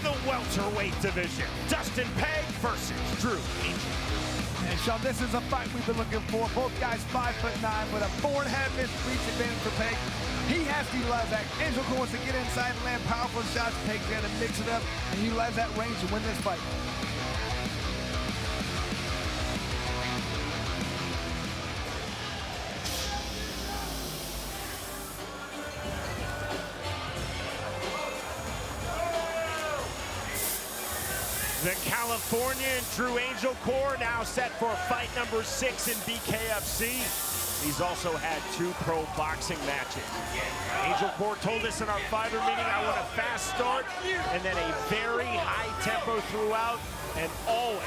the welterweight division, Dustin Pague versus Drew Angel. And Sean, this is a fight we've been looking for. Both guys 5'9" with a 4.5-inch reach advantage for Pague. He has to utilize that. Angel wants to get inside and land powerful shots. Pague's got to mix it up and utilize that range to win this fight. The Californian Drew Angel Core now set for fight number 6 in BKFC. He's also had 2 pro boxing matches. Angel Core told us in our fighter meeting, I want a fast start and then a very high tempo throughout and always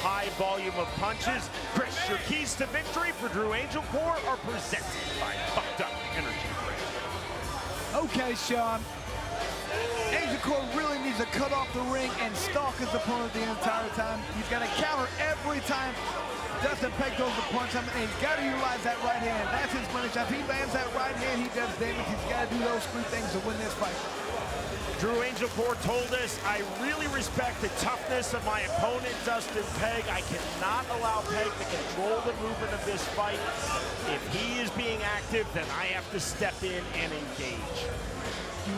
high volume of punches. Chris, your keys to victory for Drew Angel Core are presented by Fucked Up Energy Drink. Okay, Sean. Angel Core really needs to cut off the ring and stalk his opponent the entire time. He's got to counter every time Dustin Pague throws a punch on him, and he's got to utilize that right hand. That's his money shot. If he lands that right hand, he does damage. He's got to do those 3 things to win this fight. Drew Angel Core told us, I really respect the toughness of my opponent, Dustin Pague. I cannot allow Pague to control the movement of this fight. If he is being active, then I have to step in and engage.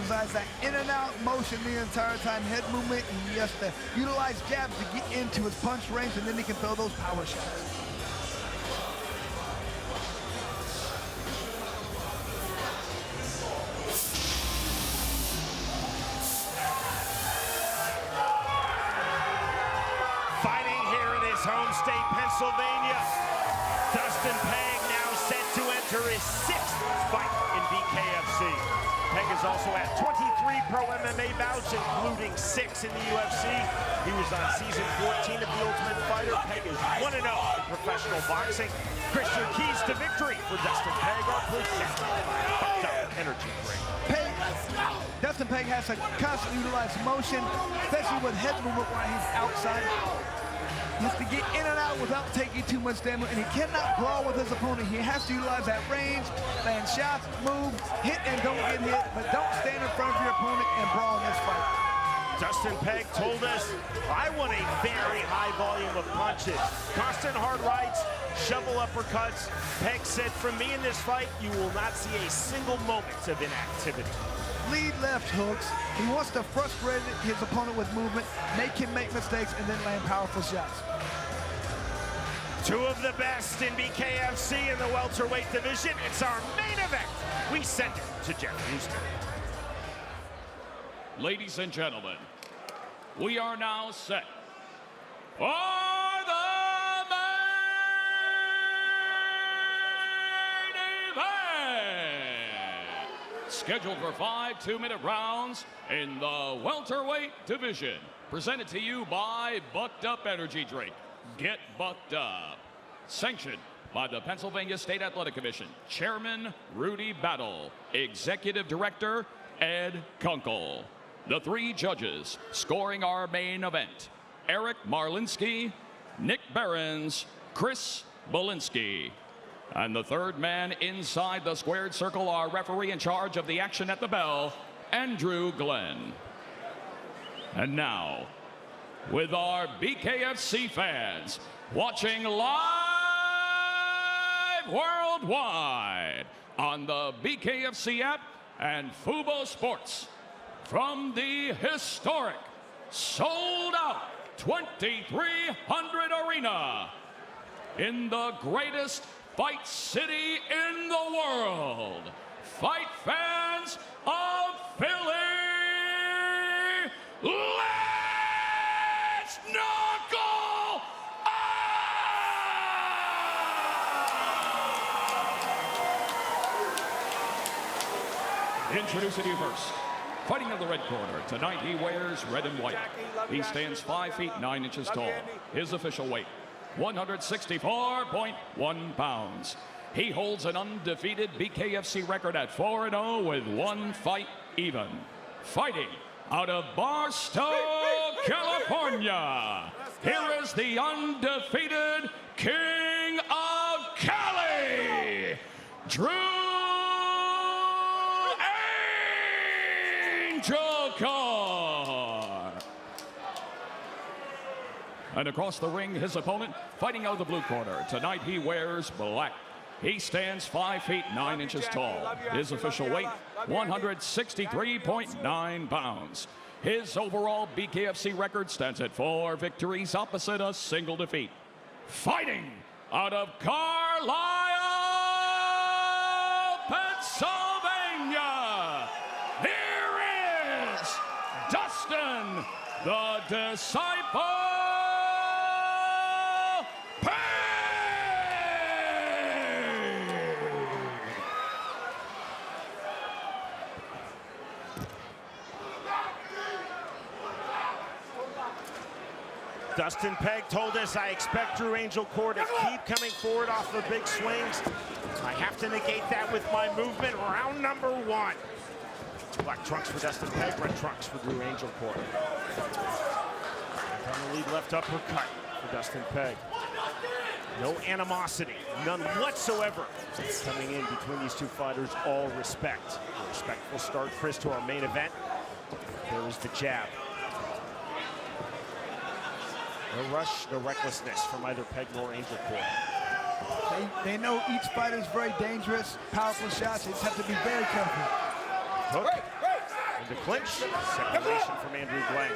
Utilize that in and out motion the entire time, head movement, and he has to utilize jabs to get into his punch range, and then he can throw those power shots. Fighting here in his home state, Pennsylvania, Dustin Pague now set to enter his 6th fight in BKFC. Pague has also had 23 pro MMA bouts, including 6 in the UFC. He was on season 14 of The Ultimate Fighter. Pague is 1-0 in professional boxing. Chris, your keys to victory for Dustin Pague are presented by Fucked Up Energy Drink. Dustin Pague has to constantly utilize motion, especially with head movement while he's outside. He has to get in and out without taking too much damage, and he cannot brawl with his opponent. He has to utilize that range, land shots, move, hit and don't get hit, but don't stand in front of your opponent and brawl in this fight. Dustin Pague told us, I want a very high volume of punches. Constant hard rights, shovel uppercuts. Pague said, for me in this fight, you will not see a single moment of inactivity. Lead left hooks. He wants to frustrate his opponent with movement, make him make mistakes, and then land powerful shots. 2 of the best in BKFC in the welterweight division. It's our main event. We send it to Jeff Houston. Ladies and gentlemen, we are now set for the main event. Scheduled for 5 2-minute rounds in the welterweight division. Presented to you by Bucked Up Energy Drink. Get bucked up. Sanctioned by the Pennsylvania State Athletic Commission. Chairman Rudy Battle. Executive Director Ed Kunkel. The 3 judges scoring our main event: Eric Marlinski, Nick Behrens, Chris Belinsky. And the 3rd man inside the squared circle, our referee in charge of the action at the bell, Andrew Glenn. And now, with our BKFC fans watching live worldwide on the BKFC app and Fubo Sports, from the historic, sold-out 2,300 arena in the greatest fight city in the world, fight fans of Philly, let's knuckle up! Introducing you first. Fighting in the red corner, tonight he wears red and white. He stands 5 feet 9 inches tall. His official weight, 164.1 pounds. He holds an undefeated BKFC record at 4-0 with 1 fight even. Fighting out of Barstow, California, here is the undefeated King of Cali, Drew Angel Core. And across the ring, his opponent, fighting out of the blue corner. Tonight he wears black. He stands 5 feet 9 inches tall. His official weight, 163.9 pounds. His overall BKFC record stands at 4 victories opposite a single defeat. Fighting out of Carlisle, Pennsylvania, here is Dustin the Disciple Pague! Dustin Pague told us, I expect Drew Angel Core to keep coming forward off the big swings. I have to negate that with my movement. Round number 1. Black trunks for Dustin Pague, red trunks for Drew Angel Core. On the lead left uppercut for Dustin Pague. No animosity, none whatsoever coming in between these two fighters, all respect. A respectful start, Chris, to our main event. There was the jab. No rush, no recklessness from either Pague nor Angel Core. They know each fighter is very dangerous, powerful shots. They just have to be very careful. Hook into clinch. Separation from Andrew Glenn.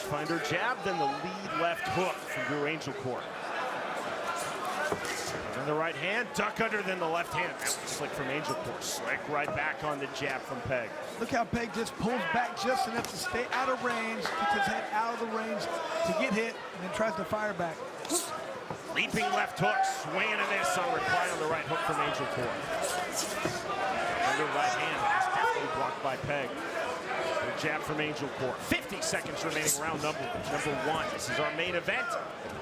Finder jab, then the lead left hook from Drew Angel Core. And the right hand, duck under, then the left hand. That was slick from Angel Core. Slick right back on the jab from Pague. Look how Pague just pulls back just enough to stay out of range, gets his head out of the range to get hit, and then tries to fire back. Leaping left hook, swing and a miss on reply on the right hook from Angel Core. Under right hand, that's definitely blocked by Pague. The jab from Angel Core. 50 seconds remaining, round number 1. This is our main event,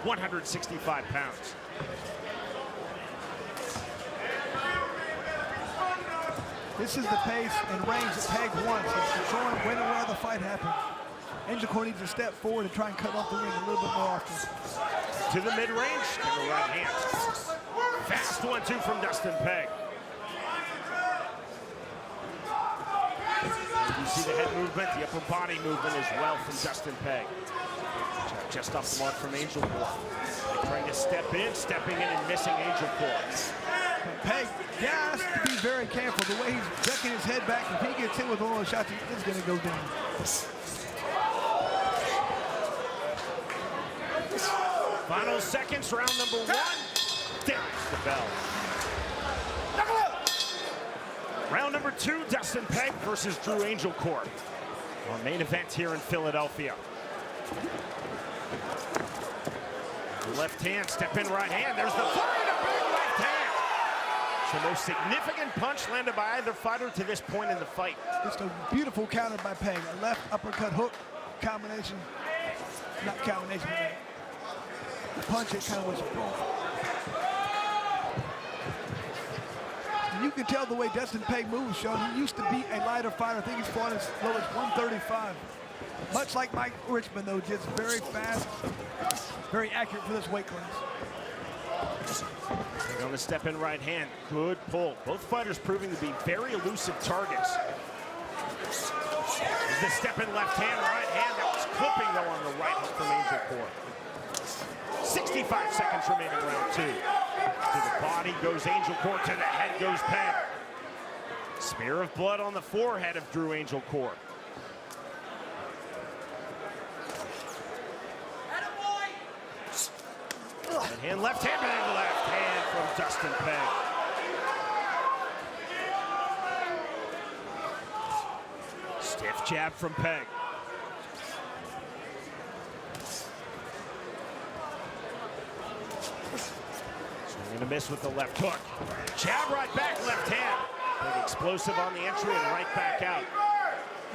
165 pounds. This is the pace and range that Pague wants. He's controlling when and where the fight happens. Angel Core needs to step forward and try and cut off the ring a little bit more often. To the mid-range, to the right hand. Fast 1-2 from Dustin Pague. And you see the head movement, the upper body movement as well from Dustin Pague. Just off the mark from Angel Core. Trying to step in, stepping in and missing Angel Core. Pague has to be very careful. The way he's ducking his head back, if he gets hit with one of those shots, he is going to go down. Final seconds, round number 1. There's the bell. Round number 2, Dustin Pague versus Drew Angel Core. Our main event here in Philadelphia. Left hand, step in right hand. There's the fire, the big left hand. It's the most significant punch landed by either fighter to this point in the fight. Just a beautiful counter by Pague. A left uppercut hook combination. Not combination, but the punch it kind of was wrong. You can tell the way Dustin Pague moves, Sean. He used to be a lighter fighter. I think he's fought as low as 135. Much like Mike Richmond, though, just very fast, very accurate for this weight class. On the step in right hand, good pull. Both fighters proving to be very elusive targets. The step in left hand, right hand, that was clipping though on the right hook from Angel Core. 65 seconds remaining, round 2. To the body goes Angel Core, to the head goes Pague. Smear of blood on the forehead of Drew Angel Core. Right hand, left hand, and left hand from Dustin Pague. Stiff jab from Pague. Swing and a miss with the left hook. Jab right back, left hand. Big explosive on the entry and right back out.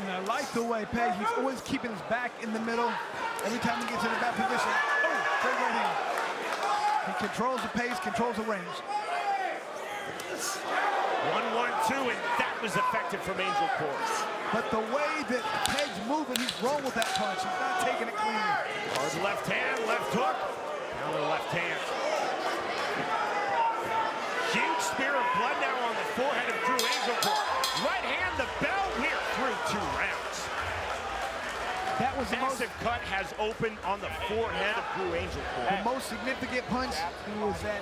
And I like the way Pague, he's always keeping his back in the middle. Every time he gets in a bad position, straight right hand. He controls the pace, controls the range. 1-1-2, and that was effective from Angel Core. But the way that Pague's moving, he's wrong with that punch. He's not taking it cleanly. Hard left hand, left hook. Now the left hand. Huge spear of blood now on the forehead of Drew Angel Core. Right hand, the bell. We're through 2 rounds. That was the most massive cut has opened on the forehead of Drew Angel Corp. The most significant punch was that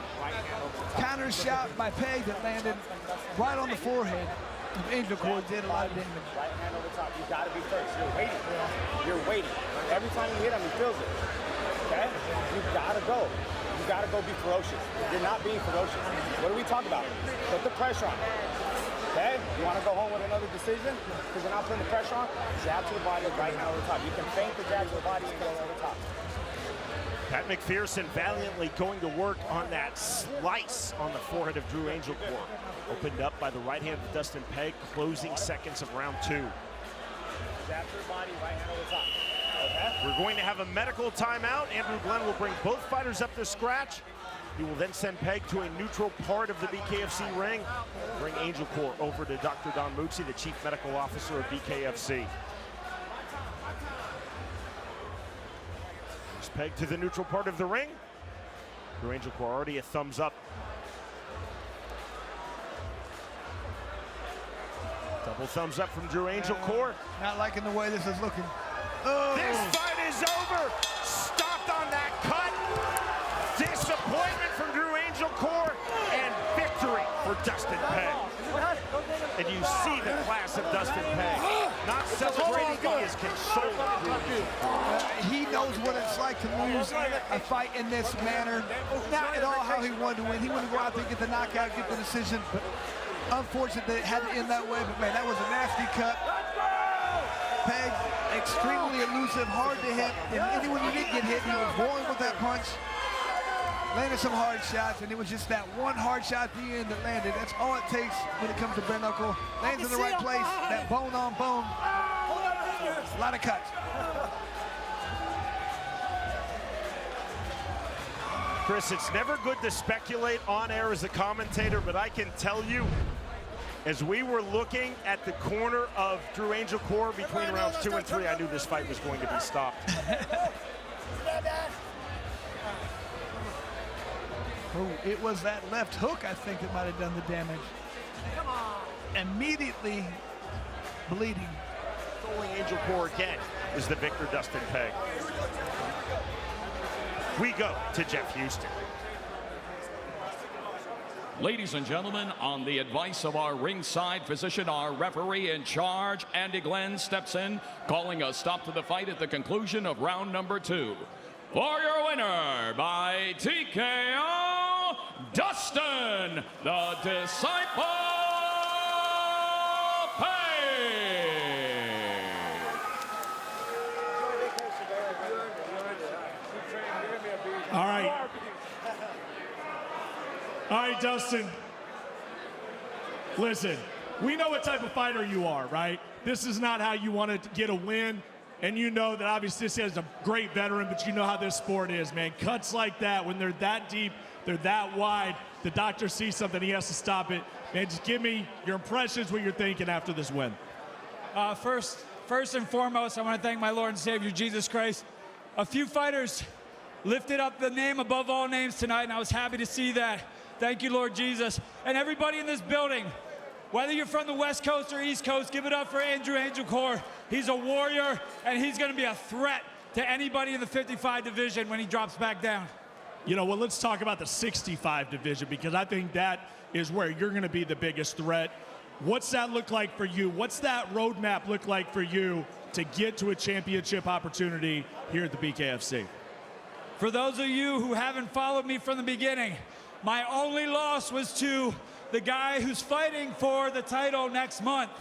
counter shot by Pague that landed right on the forehead of Angel Corp. Did a lot of damage. Right hand over top. You gotta be first. You're waiting. You're waiting. Every time you hit him, he feels it. Okay? You gotta go. You gotta go be ferocious. You're not being ferocious. What do we talk about? Put the pressure on. Okay? You wanna go home with another decision? Because you're not putting the pressure on? Jab to the body, right hand over top. You can feint the jab to the body and go over top. Pat McPherson valiantly going to work on that slice on the forehead of Drew Angel Corp. Opened up by the right hand of Dustin Pague, closing seconds of round 2. Jab to the body, right hand over top. Okay? We're going to have a medical timeout. Andrew Glenn will bring both fighters up to scratch. He will then send Pague to a neutral part of the BKFC ring. Bring Angel Corp over to Dr. Don Muxi, the Chief Medical Officer of BKFC. Here's Pague to the neutral part of the ring. Drew Angel Corp already a thumbs up. Double thumbs up from Drew Angel Corp. Not liking the way this is looking. Oh. This fight is over. Stopped on that cut. Disappointment from Drew Angel Corp and victory for Dustin Pague. And you see the class of Dustin Pague. Not celebrating, he is consoling. He knows what it's like to lose a fight in this manner. Not at all how he wanted to win. He wanted to go out there, get the knockout, get the decision. But unfortunate that it had to end that way. But man, that was a nasty cut. Pague, extremely elusive, hard to hit. And anyone who did get hit, he was rolling with that punch. Landed some hard shots, and it was just that one hard shot at the end that landed. That's all it takes when it comes to bare knuckle. Lands in the right place, that bone on bone. A lot of cuts. Chris, it's never good to speculate on air as a commentator, but I can tell you, as we were looking at the corner of Drew Angel Corp between rounds 2 and 3, I knew this fight was going to be stopped. Oh, it was that left hook, I think, that might have done the damage. Immediately bleeding. Controlling Angel Corp again is the victor, Dustin Pague. We go to Jeff Houston. Ladies and gentlemen, on the advice of our ringside physician, our referee in charge, Andy Glenn, steps in, calling a stop to the fight at the conclusion of round number 2. For your winner by TKO, Dustin, the Disciple Pague. All right, Dustin. Listen, we know what type of fighter you are, right? This is not how you want to get a win. And you know that obviously this is a great veteran, but you know how this sport is, man. Cuts like that, when they're that deep, they're that wide, the doctor sees something, he has to stop it. Man, just give me your impressions, what you're thinking after this win. First and foremost, I want to thank my Lord and Savior, Jesus Christ. A few fighters lifted up the name above all names tonight, and I was happy to see that. Thank you, Lord Jesus. And everybody in this building, whether you're from the West Coast or East Coast, give it up for Andrew Angel Corp. He's a warrior, and he's going to be a threat to anybody in the 55 division when he drops back down. You know, well, let's talk about the 65 division, because I think that is where you're going to be the biggest threat. What's that look like for you? What's that roadmap look like for you to get to a championship opportunity here at the BKFC? For those of you who haven't followed me from the beginning, my only loss was to the guy who's fighting for the title next month.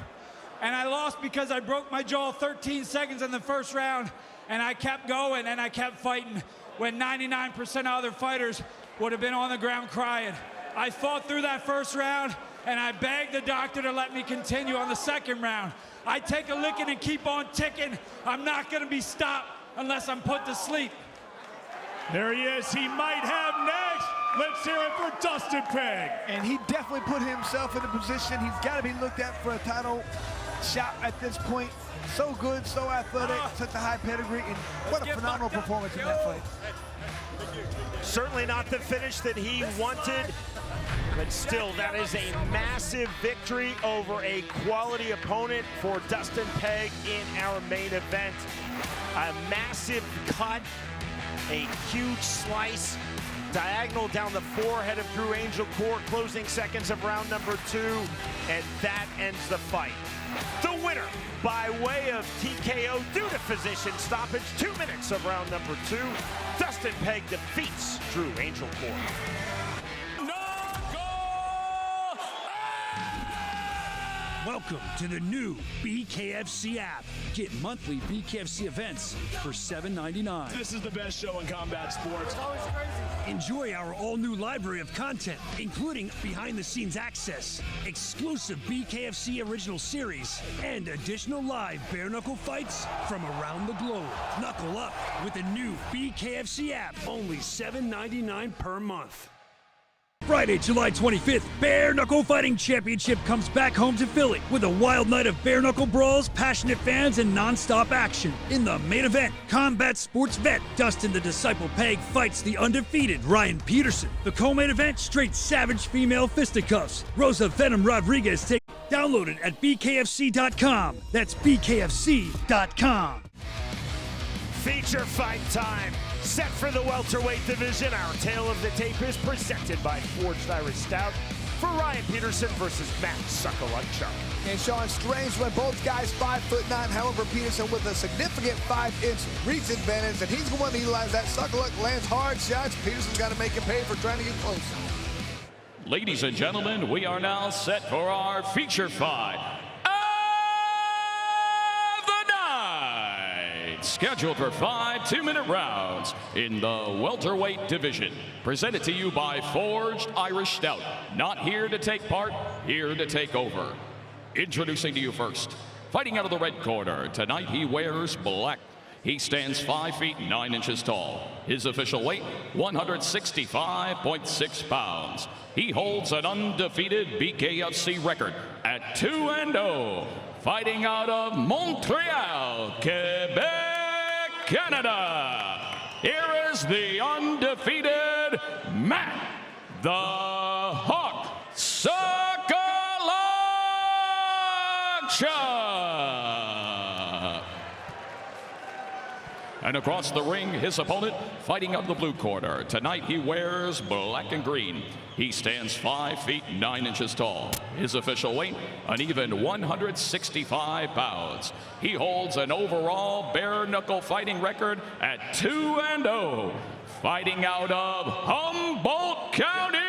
And I lost because I broke my jaw 13 seconds in the first round, and I kept going and I kept fighting when 99% of other fighters would have been on the ground crying. I fought through that first round, and I begged the doctor to let me continue on the second round. I take a licking and keep on ticking. I'm not gonna be stopped unless I'm put to sleep. There he is, he might have next. Let's hear it for Dustin Pague. And he definitely put himself in a position. He's got to be looked at for a title shot at this point. So good, so athletic, such a high pedigree, and what a phenomenal performance in that fight. Certainly not the finish that he wanted. But still, that is a massive victory over a quality opponent for Dustin Pague in our main event. A massive cut, a huge slice, diagonal down the forehead of Drew Angel Court, closing seconds of round number 2, and that ends the fight. The winner, by way of TKO due to physician stoppage, 2 minutes of round number 2, Dustin Pague defeats Drew Angel Court. Welcome to the new BKFC app. Get monthly BKFC events for $7.99. This is the best show in combat sports. Enjoy our all-new library of content, including behind-the-scenes access, exclusive BKFC original series, and additional live bare knuckle fights from around the globe. Knuckle up with the new BKFC app, only $7.99 per month. Friday, July 25th, Bare Knuckle Fighting Championship comes back home to Philly with a wild night of bare knuckle brawls, passionate fans, and non-stop action. In the main event, combat sports vet Dustin the Disciple Pague fights the undefeated Ryan Petersen. The co-main event, straight savage female fisticuffs. Rosa Venom Rodriguez download it at bkfc.com. That's bkfc.com. Feature fight time. Set for the welterweight division. Our tale of the tape is presented by Forged Irish Stout for Ryan Petersen versus Matt Suckalunchuk. And Sean, strange when both guys 5'9". However, Petersen with a significant 5-inch reach advantage, and he's going to utilize that. Suckalunchuk lands hard shots. Petersen's got to make him pay for trying to get close. Ladies and gentlemen, we are now set for our feature fight. Scheduled for 5 2-minute rounds in the welterweight division. Presented to you by Forged Irish Stout. Not here to take part, here to take over. Introducing to you first, fighting out of the red corner. Tonight he wears black. He stands 5 feet 9 inches tall. His official weight, 165.6 pounds. He holds an undefeated BKFC record at 2-0. Fighting out of Montreal, Quebec, Canada. Here is the undefeated Matt the Hawk Suckalunchuk. And across the ring, his opponent, fighting out of the blue corner. Tonight he wears black and green. He stands 5 feet 9 inches tall. His official weight, an even 165 pounds. He holds an overall bare knuckle fighting record at 2-0. Fighting out of Humboldt County,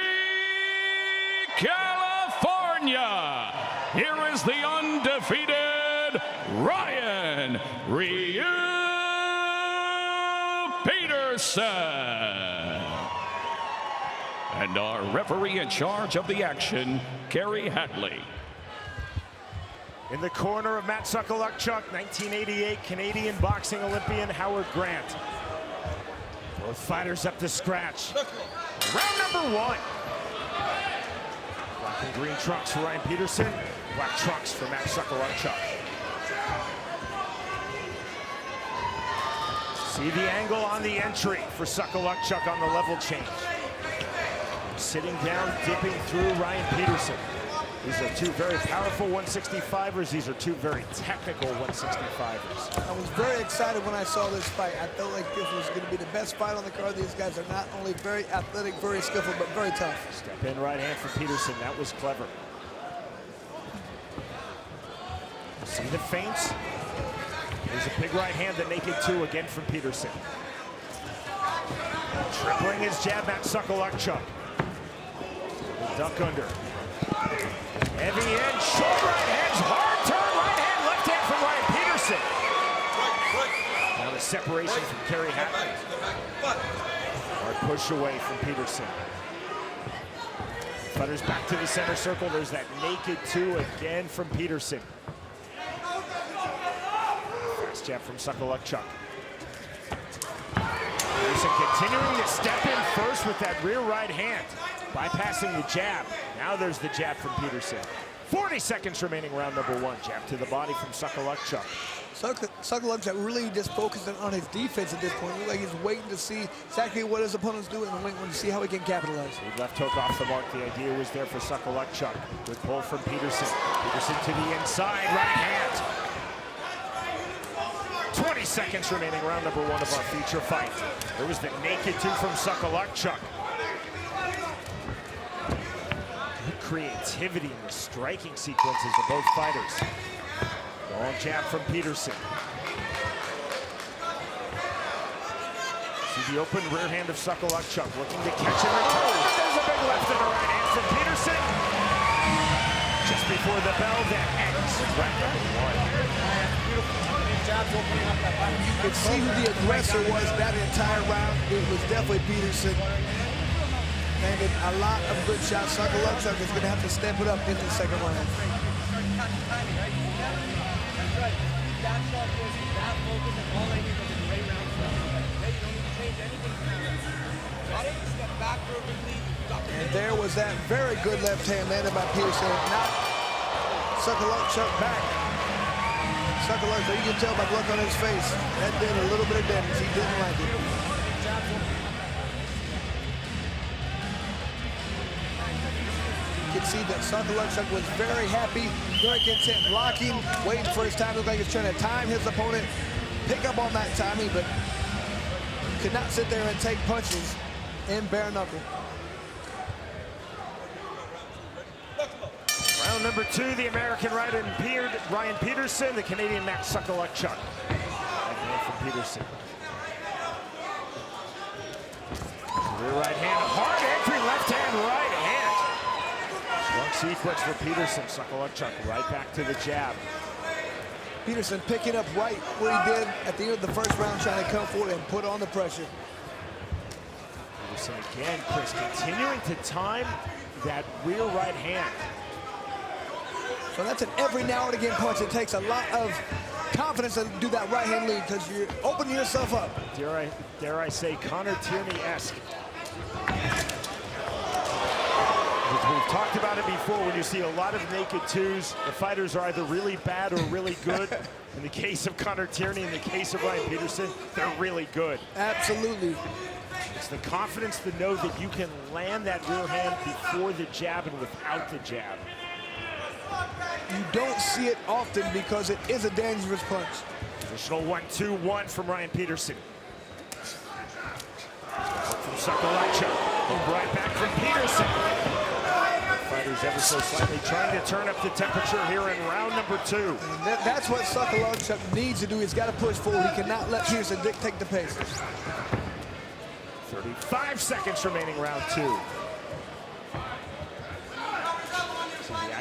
California. Here is the undefeated Ryan Petersen. And our referee in charge of the action, Kerry Hatley. In the corner of Matt Suckalunchuk, 1988 Canadian boxing Olympian Howard Grant. Both fighters up to scratch. Round number 1. Black and green trunks for Ryan Petersen, black trunks for Matt Suckalunchuk. See the angle on the entry for Suckalunchuk on the level change. Sitting down, dipping through Ryan Petersen. These are two very powerful 165ers. These are two very technical 165ers. I was very excited when I saw this fight. I felt like this was going to be the best fight on the card. These guys are not only very athletic, very skillful, but very tough. Step in right hand for Petersen. That was clever. See the feints? There's a big right hand, the naked 2 again from Petersen. Tripling his jab, Matt Suckalunchuk. Duck under. Heavy in, short right hands, hard turn, right hand, left hand from Ryan Petersen. Now the separation from Kerry Hatley. Hard push away from Petersen. Fighters back to the center circle. There's that naked 2 again from Petersen. Fast jab from Suckalunchuk. Petersen continuing to step in first with that rear right hand. Bypassing the jab. Now there's the jab from Petersen. 40 seconds remaining, round number 1. Jab to the body from Sakalukchuk. Sakalukchuk really just focusing on his defense at this point. Looks like he's waiting to see exactly what his opponent's doing and waiting to see how he can capitalize. Big left hook off the mark. The idea was there for Sakalukchuk. Good pull from Petersen. Petersen to the inside, right hand. 20 seconds remaining, round number 1 of our feature fight. There was the naked 2 from Sakalukchuk. Good creativity in the striking sequences of both fighters. Long jab from Petersen. See the open rear hand of Sakalukchuk looking to catch and return. There's a big left and a right hand from Petersen. Just before the bell that ends round number 1. You could see who the aggressor was that entire round. It was definitely Petersen. Landed a lot of good shots. Sakalukchuk is going to have to step it up in the second round. And there was that very good left hand landed by Petersen. Knocked Sakalukchuk back. Sakalukchuk, you can tell by the look on his face, that did a little bit of damage. He didn't like it. You can see that Sakalukchuk was very happy, very content, blocking, waiting for his time. Looked like he was trying to time his opponent, pick up on that timing, but could not sit there and take punches in bare knuckle. Round number 2, the American Ryan Petersen, the Canadian Max Sakalukchuk. Right from Petersen. Rear right hand, hard entry, left hand, right hand. Strong sequence for Petersen. Sakalukchuk right back to the jab. Petersen picking up right where he did at the end of the first round, trying to come forward and put on the pressure. Petersen again, Chris, continuing to time that rear right hand. So that's an every now and again punch. It takes a lot of confidence to do that right hand lead because you're opening yourself up. Dare I say, Connor Tierney-esque. We've talked about it before. When you see a lot of naked 2s, the fighters are either really bad or really good. In the case of Connor Tierney, in the case of Ryan Petersen, they're really good. Absolutely. It's the confidence to know that you can land that rear hand before the jab and without the jab. You don't see it often because it is a dangerous punch. Traditional 1-2-1 from Ryan Petersen. From Sakalukchuk, right back from Petersen. Fighters ever so slightly trying to turn up the temperature here in round number 2. And that's what Sakalukchuk needs to do. He's got to push forward. He cannot let Petersen dictate the pace. 35 seconds remaining, round 2.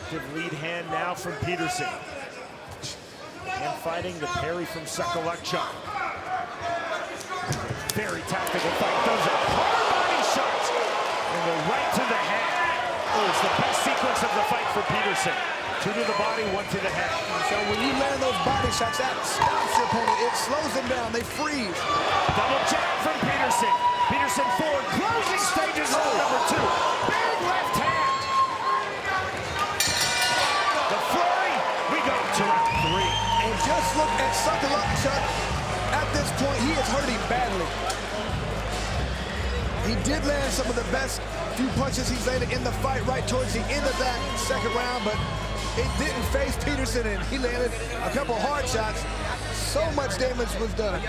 Active lead hand now from Petersen. And fighting the parry from Sakalukchuk. Very tactical fight. Those are hard body shots. And the right to the head. Oh, it's the best sequence of the fight for Petersen. 2 to the body, 1 to the head. So when you land those body shots, that stops your opponent. It slows them down. They freeze. Double jab from Petersen. Petersen forward. Closing stages of number 2. Big left hand. To round 3. And just look at Sakalukchuk. At this point, he is hurting badly. He did land some of the best few punches he's landed in the fight right towards the end of that second round, but it didn't phase Petersen, and he landed a couple hard shots. So much damage was done.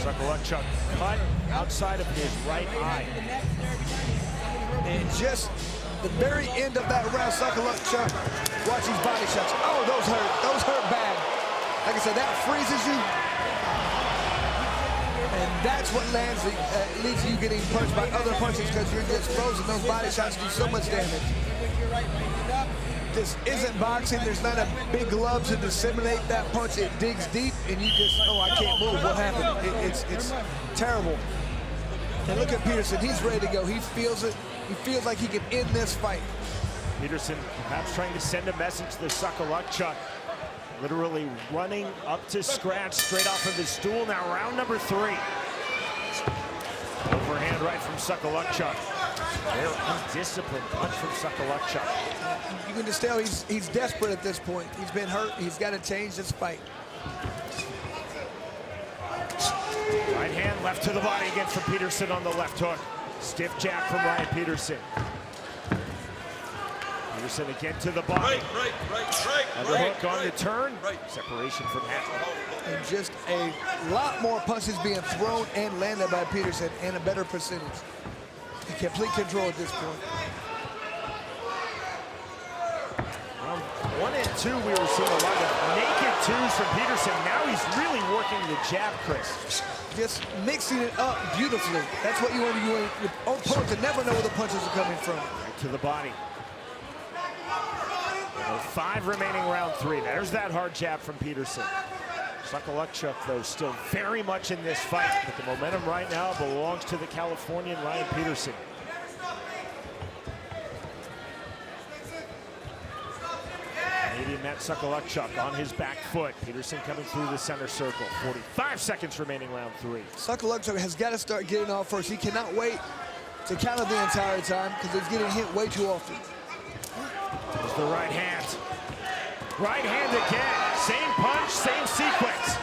Sakalukchuk cut outside of his right eye. And just the very end of that round, Sakalukchuk, watch these body shots. Oh, those hurt. Those hurt bad. Like I said, that freezes you. And that's what leads to you getting punched by other punches because you're just frozen. Those body shots do so much damage. This isn't boxing. There's not a big glove to disseminate that punch. It digs deep, and you just, oh, I can't move. What happened? It's terrible. And look at Petersen. He's ready to go. He feels it. He feels like he can end this fight. Petersen perhaps trying to send a message to Sakalukchuk. Literally running up to scratch straight off of his stool. Now round number 3. Overhand right from Sakalukchuk. Very undisciplined punch from Sakalukchuk. You can just tell he's desperate at this point. He's been hurt. He's got to change this fight. Right hand left to the body again from Petersen on the left hook. Stiff jab from Ryan Petersen. Petersen again to the body. Underhook on the turn. Separation from Hatley. And just a lot more punches being thrown and landed by Petersen, and a better percentage. In complete control at this point. Round 1 and 2, we were seeing a lot of naked twos from Petersen. Now he's really working the jab, Chris. Just mixing it up beautifully. That's what you want to do. Your opponent to never know where the punches are coming from. Right to the body. 5 remaining round 3. There's that hard jab from Petersen. Sakalukchuk, though, still very much in this fight, but the momentum right now belongs to the Californian Ryan Petersen. Canadian Matt Sakalukchuk on his back foot. Petersen coming through the center circle. 45 seconds remaining round 3. Sakalukchuk has got to start getting off first. He cannot wait to counter the entire time because he's getting hit way too often. There's the right hand. Right hand again. Same punch, same sequence.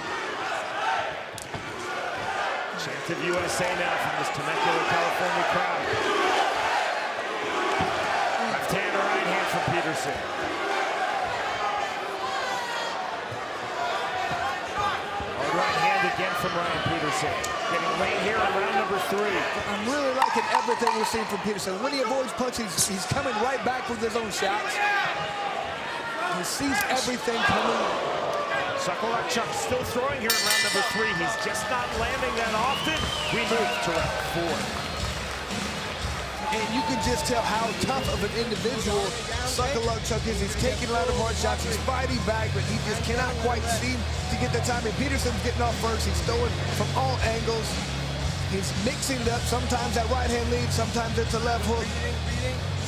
Chant of USA now from this Temecula, California crowd. Left hand or right hand from Petersen. Right hand again from Ryan Petersen. Getting late here in round number 3. I'm really liking everything we're seeing from Petersen. When he avoids punches, he's coming right back with his own shots. He sees everything coming. Sakalukchuk still throwing here in round number 3. He's just not landing that often. We move to round 4. And you can just tell how tough of an individual Sakalukchuk is. He's taking a lot of hard shots. He's fighting back, but he just cannot quite seem to get the timing. Petersen's getting off first. He's throwing from all angles. He's mixing it up. Sometimes that right hand leads, sometimes it's a left hook.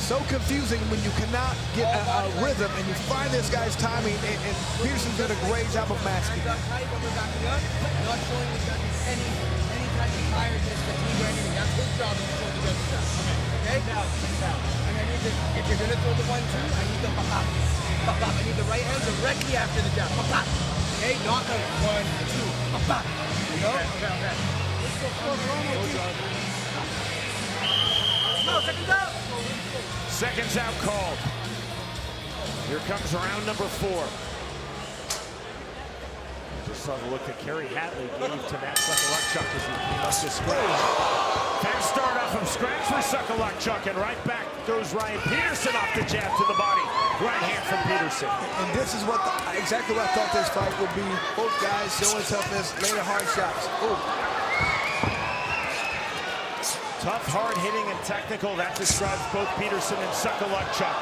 So confusing when you cannot get a rhythm, and you find this guy's timing, and Petersen's done a great job of masking. Not showing the judges any type of tiredness, fatigue, or anything. That's his job to control the judges down. Okay? And I need to, if you're gonna throw the 1-2, I need the pop. I need the right hand directly after the jab. Pop. Okay? Not like 1-2. Pop. You know? Okay. Let's go for no, seconds out. Seconds out called. Here comes round number 4. Just saw the look that Kerry Hatley gave to Matt Sakalukchuk as he came up to scratch. Fast start off from scratch for Sakalukchuk, and right back goes Ryan Petersen off the jab to the body. Right hand from Petersen. And this is what exactly what I thought this fight would be. Both guys showing toughness, laying hard shots. Ooh. Tough, hard hitting, and technical. That describes both Petersen and Sakalukchuk.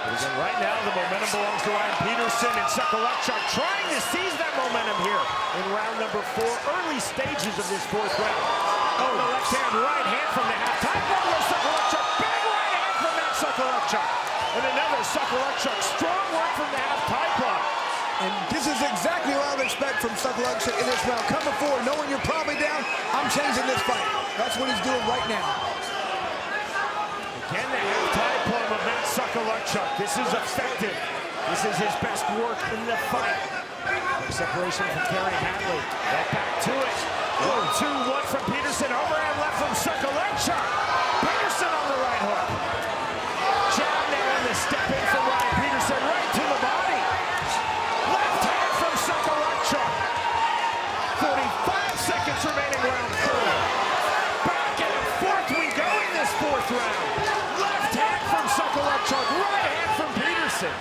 But again, right now, the momentum belongs to Ryan Petersen, and Sakalukchuk trying to seize that momentum here in round number 4, early stages of this 4th round. Oh, the left hand, right hand from the half-time corner. Sakalukchuk, big right hand from Matt Sakalukchuk. And another Sakalukchuk, strong work from the half-time block. And this is exactly what I would expect from Sakalukchuk in this round. Coming forward, knowing you're probably down, I'm changing this fight. That's what he's doing right now. Again, the half-time plum of Matt Sakalukchuk. This is effective. This is his best work in the fight. Separation from Kerry Hatley. Right back to it. 1-2-1 from Petersen. Overhand left from Sakalukchuk. Petersen on the right hook. Jab now on the step in from Ryan Petersen. Right to the body. Left hand from Sakalukchuk. 45 seconds remaining round 4. Back and forth we go in this 4th round. Left hand from Sakalukchuk. Right hand from Petersen.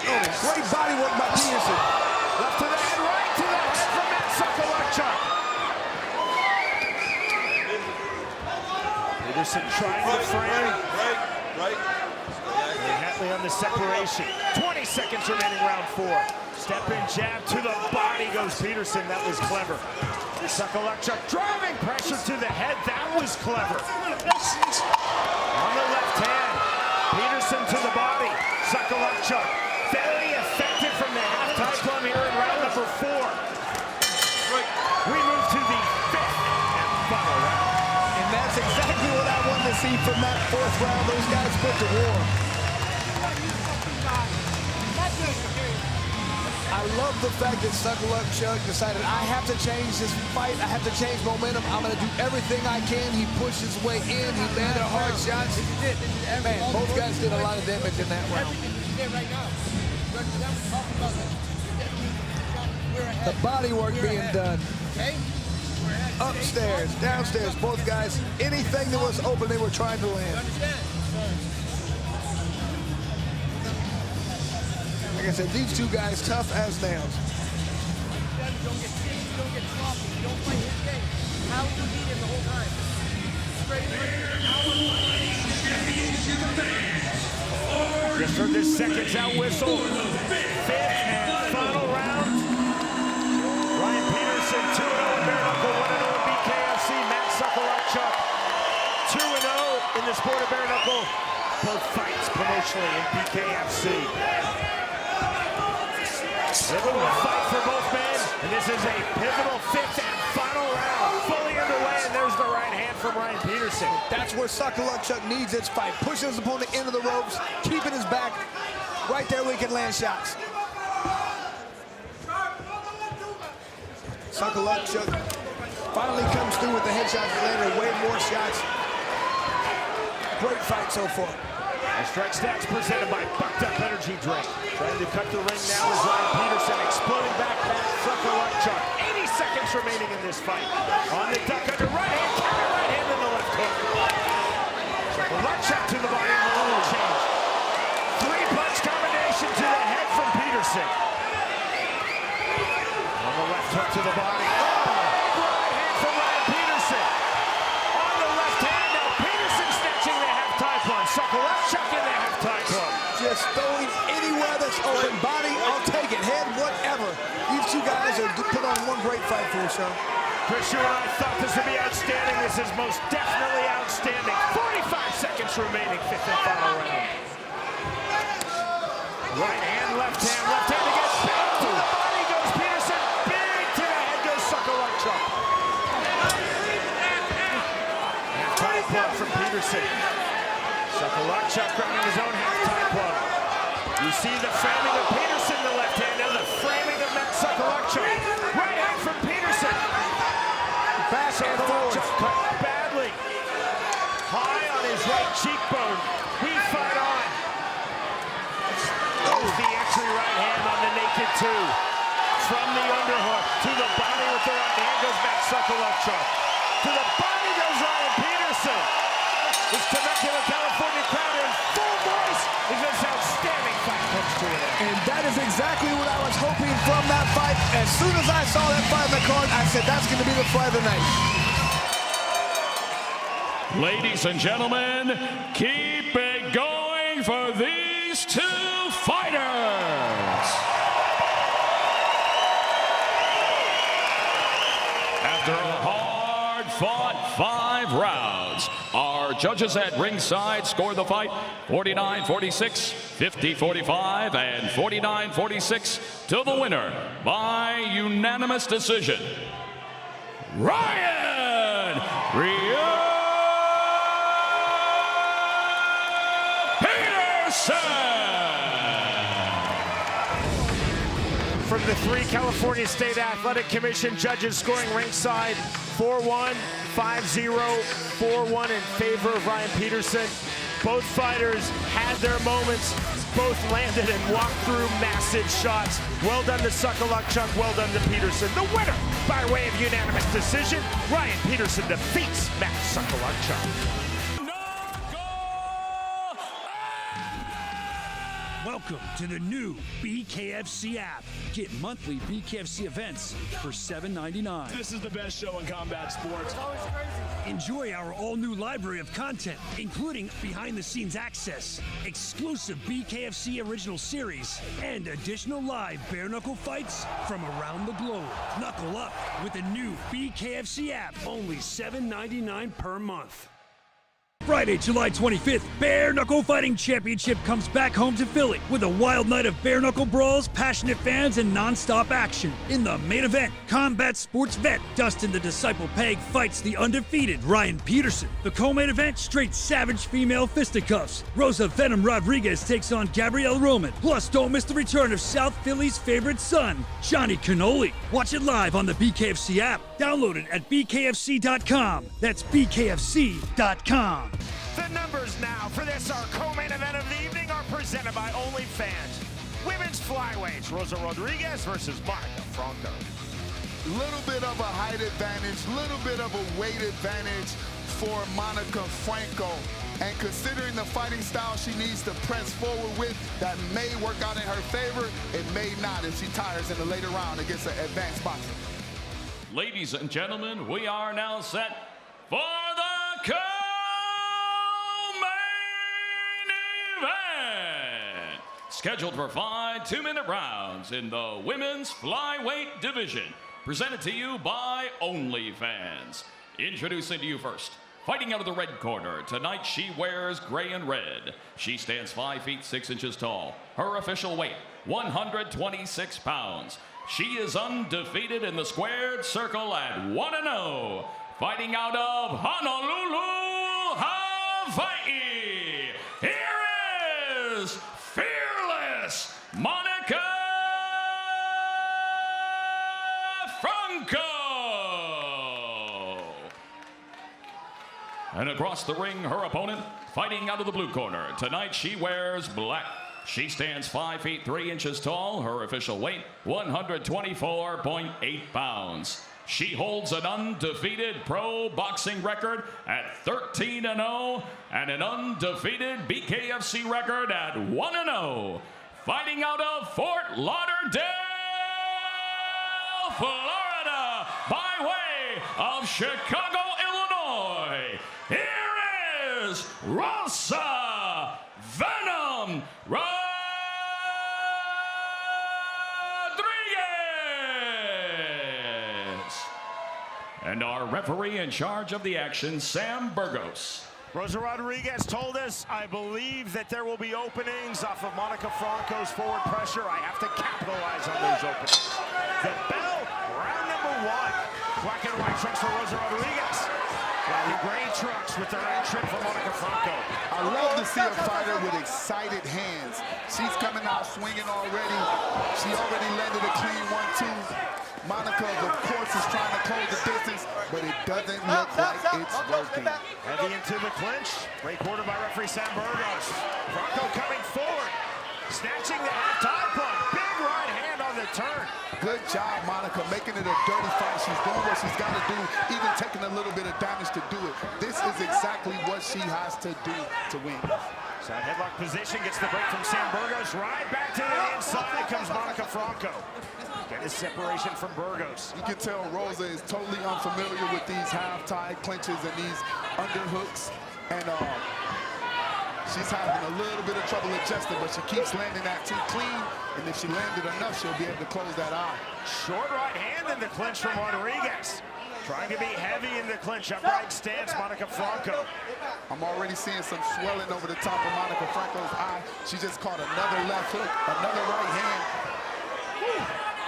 Oh, great body work by Petersen. Left to the head, right to the head from Matt Sakalukchuk. Petersen trying to frame. Right. And Hatley on the separation. 20 seconds remaining round 4. Step in jab to the body goes Petersen. That was clever. Sakalukchuk driving pressure to the head. That was clever. On the left hand. Petersen to the body. Sakalukchuk very effective from the half-time plum here in round number 4. We move to the 5th and final round. And that's exactly what I wanted to see from that 4th round, those guys put to war. I love the fact that Chuck decided, I have to change this fight. I have to change momentum. I'm going to do everything I can. He pushed his way in. He landed hard shots. Man, both guys did a lot of damage in that round. The body work being done. Upstairs, downstairs, both guys, anything that was open, they were trying to land. Like I said, these two guys, tough as nails. Don't get sloppy. Don't play his game. How will you beat him the whole time? Just heard this seconds out whistle. 5th and final round. Ryan Petersen 2-0 in bare knuckle, 1-0 in BKFC. Matt Sakalachuk 2-0 in the sport of bare knuckle. Both fights promotionally in BKFC. Pivotal fight for both men, and this is a pivotal 5th and final round. Fully underway, and there's the right hand from Ryan Petersen. That's where Sakalachuk needs this fight. Pushing his opponent into the ropes, keeping his back. Right there where he can land shots. Sakalachuk finally comes through with the headshots, landed way more shots. Great fight so far. The Strike Stacks presented by Bucked Up Energy Drink. Trying to cut the ring now is Ryan Petersen, exploding back Sakalachuk. 80 seconds remaining in this fight. On the duck under right hand, counter right hand in the left hook. Sakalachuk to the body and a little change. 3-punch combination to the head from Petersen. On the left hook to the body. Right hand from Ryan Petersen. On the left hand, now Petersen snatching the half-time punch. Sakalachuk in the half-time punch. Just throwing anywhere that's open. Body, I'll take it. Head, whatever. These two guys are put on one great fight for us, Sean. Chris, you and I thought this would be outstanding. This is most definitely outstanding. 45 seconds remaining, 5th and final round. Right hand, left hand again. Big to the body goes Petersen. Big to the head goes Sakalachuk. Half-time plug from Petersen. Sakalachuk grabbing his own half-time plug. You see the framing of Petersen, the left hand, and the framing of Matt Sakalachuk. Right hand from Petersen. Back and forth. Cut badly. High on his right cheekbone. We fight on. There's the entry right hand on the naked 2. From the underhook to the body with the right hand goes Matt Sakalachuk. To the body goes Ryan Petersen. This Temecula, California crowd in full voice as this outstanding fight comes to an end. And that is exactly what I was hoping from that fight. As soon as I saw that fight on the card, I said that's going to be the fight of the night. Ladies and gentlemen, keep it going for these two fighters. After a hard-fought 5 rounds, our judges at ringside scored the fight 49-46, 50-45, and 49-46 to the winner by unanimous decision, Ryan Petersen. From the 3 California State Athletic Commission judges scoring ringside 4-1, 5-0, 4-1 in favor of Ryan Petersen. Both fighters had their moments, both landed and walked through massive shots. Well done to Sakalachuk, well done to Petersen. The winner, by way of unanimous decision, Ryan Petersen defeats Matt Sakalachuk. Welcome to the new BKFC app. Get monthly BKFC events for $7.99. This is the best show in combat sports. Enjoy our all-new library of content, including behind-the-scenes access, exclusive BKFC original series, and additional live bare knuckle fights from around the globe. Knuckle up with the new BKFC app, only $7.99 per month. Friday, July 25th, Bare Knuckle Fighting Championship comes back home to Philly with a wild night of bare knuckle brawls, passionate fans, and non-stop action. In the main event, combat sports vet Dustin the Disciple Pague fights the undefeated Ryan Petersen. The co-main event, straight savage female fisticuffs. Rosa Venom Rodriguez takes on Gabrielle Roman. Plus, don't miss the return of South Philly's favorite son, Johnny Cannoli. Watch it live on the BKFC app. Download it at BKFC.com. That's BKFC.com. The numbers now for this, our co-main event of the evening, are presented by OnlyFans. Women's flyweights, Rosa Rodriguez versus Monica Franco. Little bit of a height advantage, little bit of a weight advantage for Monica Franco. And considering the fighting style she needs to press forward with, that may work out in her favor, it may not if she tires in the later round against an advanced boxer. Ladies and gentlemen, we are now set for the co-main event. Scheduled for 5 2-minute rounds in the women's flyweight division. Presented to you by OnlyFans. Introducing to you first, fighting out of the red corner, tonight she wears gray and red. She stands 5 feet 6 inches tall. Her official weight, 126 pounds. She is undefeated in the squared circle at 1-0. Fighting out of Honolulu, Hawaii. Here is fearless Monica Franco. And across the ring, her opponent, fighting out of the blue corner. Tonight she wears black. She stands 5 feet 3 inches tall. Her official weight, 124.8 pounds. She holds an undefeated pro boxing record at 13-0 and an undefeated BKFC record at 1-0. Fighting out of Fort Lauderdale, Florida, by way of Chicago, Illinois. Here is Rosa Venom Rodriguez. And our referee in charge of the action, Sam Burgos. Rosa Rodriguez told us, I believe that there will be openings off of Monica Franco's forward pressure. I have to capitalize on those openings. The bell, round number 1. Black and white trunks for Rosa Rodriguez. The gray trunks with the red trim for Monica Franco. I love to see a fighter with excited hands. She's coming out swinging already. She already landed a clean 1-2. Monica, of course, is trying to close the distance, but it doesn't look like it's working. Heavy into the clinch. Great quarter by referee Sam Burgos. Franco coming forward, snatching the half-time point. Big right hand on the turn. Good job, Monica, making it a dirty fight. She's doing what she's got to do, even taking a little bit of damage to do it. This is exactly what she has to do to win. Side headlock position, gets the break from Sam Burgos. Right back to the inside comes Monica Franco. Get his separation from Burgos. You can tell Rosa is totally unfamiliar with these half-tie clinches and these underhooks. And she's having a little bit of trouble adjusting, but she keeps landing that too clean. And if she landed enough, she'll be able to close that eye. Short right hand in the clinch from Rodriguez. Trying to be heavy in the clinch, upright stance, Monica Franco. I'm already seeing some swelling over the top of Monica Franco's eye. She just caught another left hook, another right hand.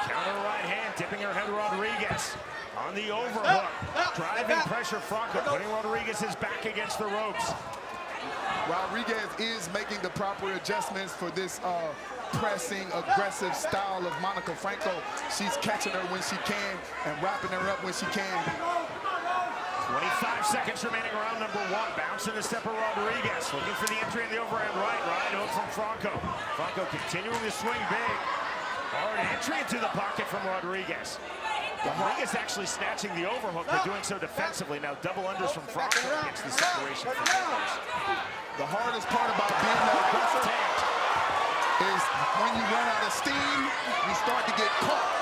Counter right hand, tipping her head Rodriguez. On the overhook, driving pressure Franco, putting Rodriguez's back against the ropes. Rodriguez is making the proper adjustments for this pressing, aggressive style of Monica Franco. She's catching her when she can and wrapping her up when she can. 25 seconds remaining, round number 1. Bouncing the step of Rodriguez, looking for the entry in the overhand right. Right hook from Franco. Franco continuing to swing big. Hard entry into the pocket from Rodriguez. Rodriguez actually snatching the overhook, but doing so defensively. Now double unders from Franco against the separation from Burgos. The hardest part about being that aggressive is when you run out of steam, you start to get caught.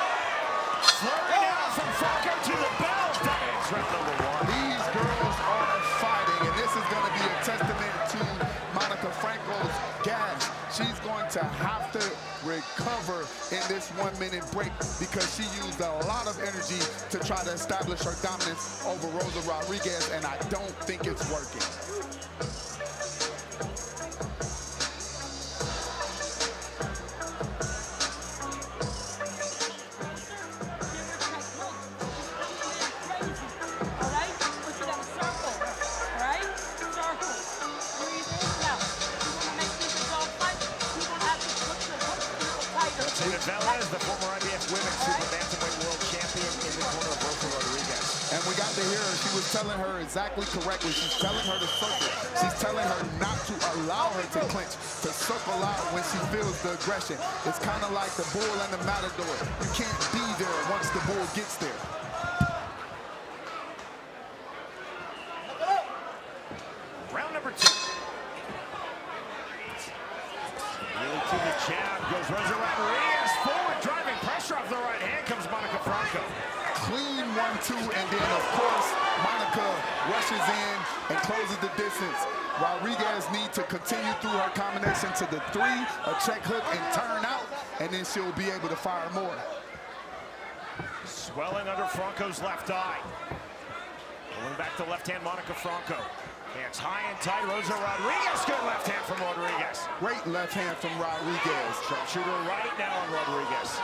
Flurry down from Franco to the bell. That's round number 1. These girls are fighting, and this is going to be a testament to Monica Franco's gas. she's going to have to recover in this 1 minute break because she used a lot of energy to try to establish her dominance over Rosa Rodriguez, and I don't think it's working. The former IBF Women's Super Bantamweight World Champion in the corner of Rosa Rodriguez. And we got to hear her. She was telling her exactly correctly. She's telling her to circle. She's telling her not to allow her to clinch, to circle out when she feels the aggression. It's kind of like the bull and the matador. You can't be there once the bull gets there. Round number 2. Really to the jab goes Rosa Rodriguez. Forward driving pressure off the right hand comes Monica Franco. Clean 1-2, and then of course Monica rushes in and closes the distance. Rodriguez needs to continue through her combination to the 3, a check hook and turn out, and then she'll be able to fire more. Swelling under Franco's left eye. Pulling back to left hand Monica Franco. Hands high and tight, Rosa Rodriguez. Good left hand from Rodriguez. Great left hand from Rodriguez. Sharpshooter right now on Rodriguez.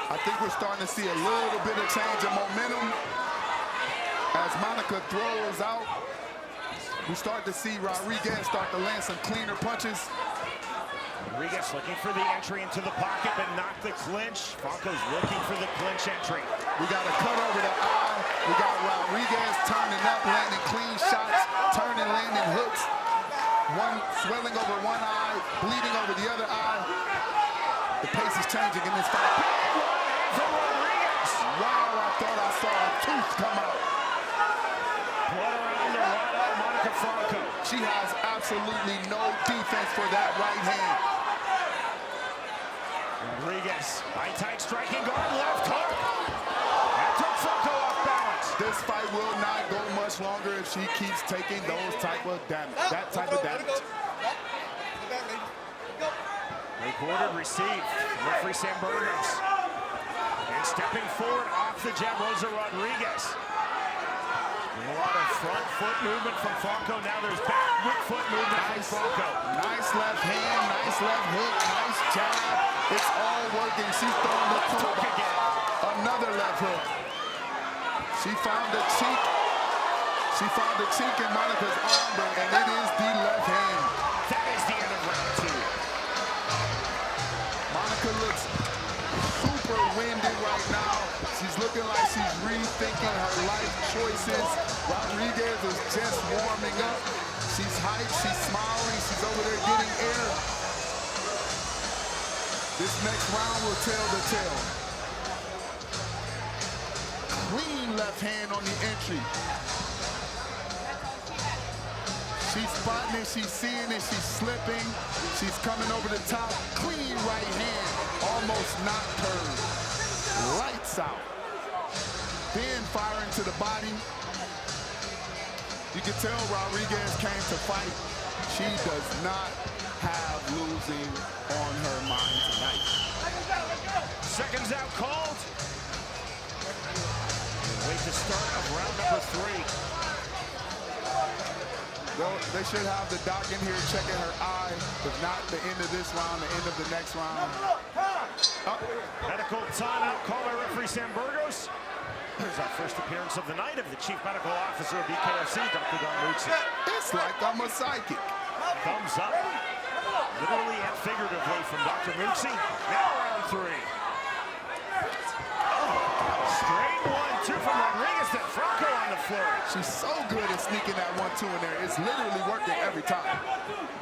I think we're starting to see a little bit of change in momentum. As Monica throws out, we start to see Rodriguez start to land some cleaner punches. Rodriguez looking for the entry into the pocket, but not the clinch. Franco's looking for the clinch entry. We got a cut over the eye. We got Rodriguez turning up, landing clean shots, turning, landing hooks. One swelling over one eye, bleeding over the other eye. The pace is changing in this fight. From Rodriguez. Wow, I thought I saw a tooth come out. Blood around the right eye, Monica Franco. She has absolutely no defense for that right hand. Rodriguez, high tight striking guard, left hook. That took Franco off balance. This fight will not go much longer if she keeps taking those type of damage. That type of damage. Recorded, received. Referee Sam Burgos. And stepping forward off the jab, Rosa Rodriguez. A lot of front foot movement from Franco. Now there's back foot movement from Franco. Nice left hand, nice left hook, nice jab. It's all working. She's throwing the hook again. Another left hook. She found the cheek. She found the cheek in Monica's arm, and it is the left hand. That is the end of round 2. Monica looks super winded right now. She's looking like she's rethinking her life choices. Rodriguez is just warming up. She's hyped, she's smiling, she's over there getting air. This next round will tell the tale. Clean left hand on the entry. She's spotting it, she's seeing it, she's slipping. She's coming over the top. Clean right hand, almost knocked her lights out. Then firing to the body. You can tell Rodriguez came to fight. She does not have losing on her mind tonight. Seconds out called. Wait the start of round number 3. Well, they should have the doc in here checking her eye. If not the end of this round, the end of the next round. Medical timeout call by referee Sam Burgos. Here's our first appearance of the night of the Chief Medical Officer of BKFC, Dr. Don. It's like I'm a psychic. Thumbs up, literally and figuratively, from Dr. Muxi. Now round 3. Straight 1-2 from Rodriguez, then Franco on the floor. She's so good at sneaking that 1-2 in there. It's literally working every time.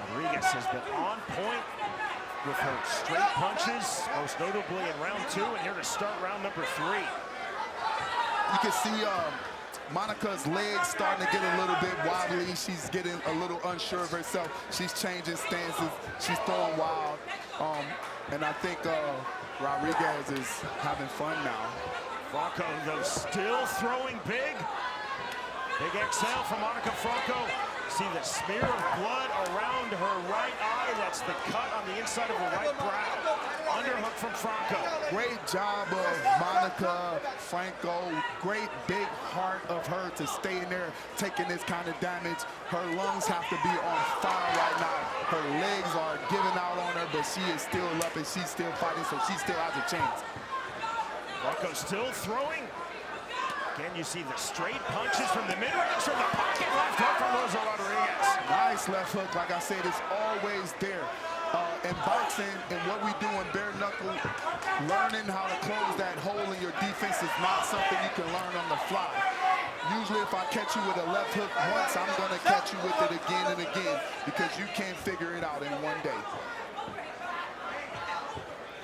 Rodriguez has been on point with her straight punches, most notably in round 2, and here to start round number 3. You can see Monica's legs starting to get a little bit wobbly. She's getting a little unsure of herself. She's changing stances. She's throwing wild. And I think Rodriguez is having fun now. Franco, though, still throwing big. Big exhale from Monica Franco. See the smear of blood around her right eye. That's the cut on the inside of her right brow. Underhook from Franco. Great job of Monica Franco. Great big heart of her to stay in there taking this kind of damage. Her lungs have to be on fire right now. Her legs are giving out on her, but she is still up and she's still fighting, so she still has a chance. Franco still throwing. Again, you see the straight punches from the mid-range, from the pocket left hook from Rosa Rodriguez. Nice left hook. Like I said, it's always there. In boxing and what we do in bare knuckle, learning how to close that hole in your defense is not something you can learn on the fly. Usually if I catch you with a left hook once, I'm going to catch you with it again and again because you can't figure it out in one day.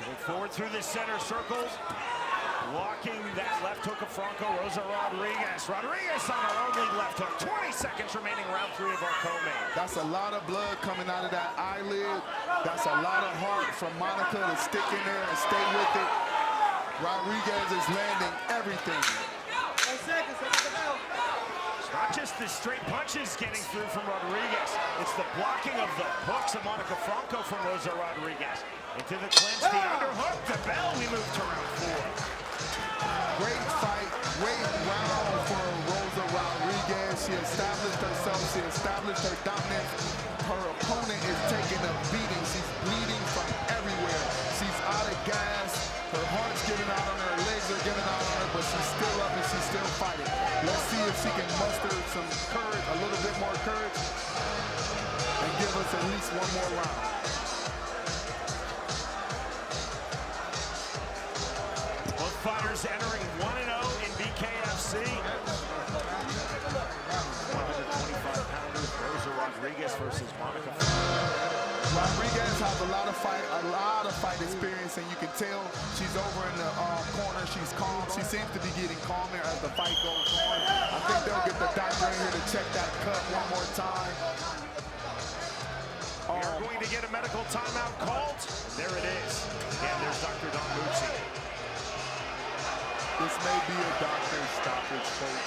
Going forward through the center circles. Blocking that left hook of Franco, Rosa Rodriguez. Rodriguez on her only left hook. 20 seconds remaining, round 3 of our co-main. That's a lot of blood coming out of that eyelid. That's a lot of heart from Monica to stick in there and stay with it. Rodriguez is landing everything. It's not just the straight punches getting through from Rodriguez. It's the blocking of the hooks of Monica Franco from Rosa Rodriguez. Into the clinch, the underhook, the bell. We move to round 4. Great fight, great round for Rosa Rodriguez. She established herself, she established her dominance. Her opponent is taking a beating. She's bleeding from everywhere. She's out of gas. Her heart's giving out on her, her legs are giving out on her, but she's still up and she's still fighting. Let's see if she can muster some courage, a little bit more courage, and give us at least one more round. Fighters entering 1-0 in BKFC. 125-pounder Rosa Rodriguez versus Monica. Rodriguez has a lot of fight experience, and you can tell she's over in the corner. She's calm. She seems to be getting calmer as the fight goes on. I think they'll get the doctor in here to check that cut one more time. We are going to get a medical timeout called. There it is. And there's Dr. Don Mucci. This may be a doctor's stoppage, folks.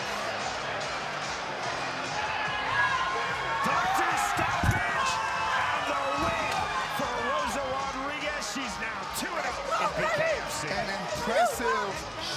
Doctor's stoppage! And the win for Rosa Rodriguez. She's now 2-0 in BKFC. An impressive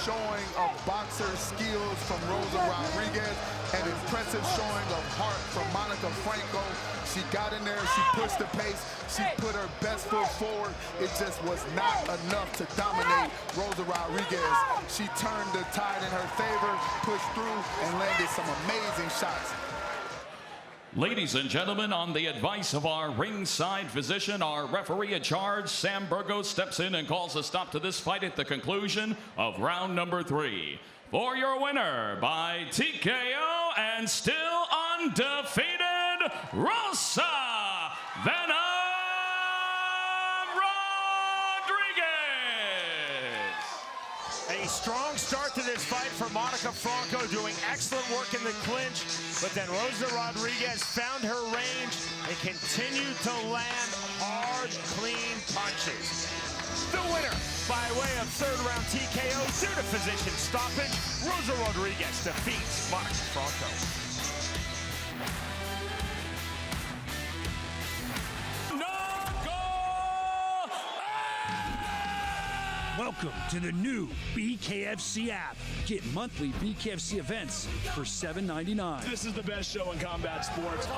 showing of boxer skills from Rosa Rodriguez. An impressive showing of heart from Monica Franco. She got in there, she pushed the pace, she put her best foot forward. It just was not enough to dominate Rosa Rodriguez. She turned the tide in her favor, pushed through, and landed some amazing shots. Ladies and gentlemen, on the advice of our ringside physician, our referee in charge, Sam Burgos, steps in and calls a stop to this fight at the conclusion of round number 3. For your winner by TKO and still undefeated, Rosa Rodriguez. A strong start to this fight for Monica Franco, doing excellent work in the clinch, but then Rosa Rodriguez found her range and continued to land hard, clean punches. The winner, by way of third round TKO due to physician stoppage, Rosa Rodriguez defeats Monica Franco. Welcome to the new BKFC app. Get monthly BKFC events for $7.99. This is the best show in combat sports.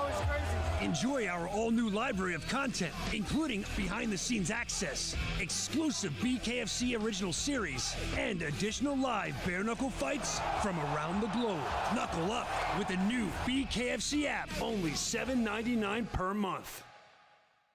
Enjoy our all-new library of content, including behind-the-scenes access, exclusive BKFC original series, and additional live bare knuckle fights from around the globe. Knuckle up with the new BKFC app, only $7.99 per month.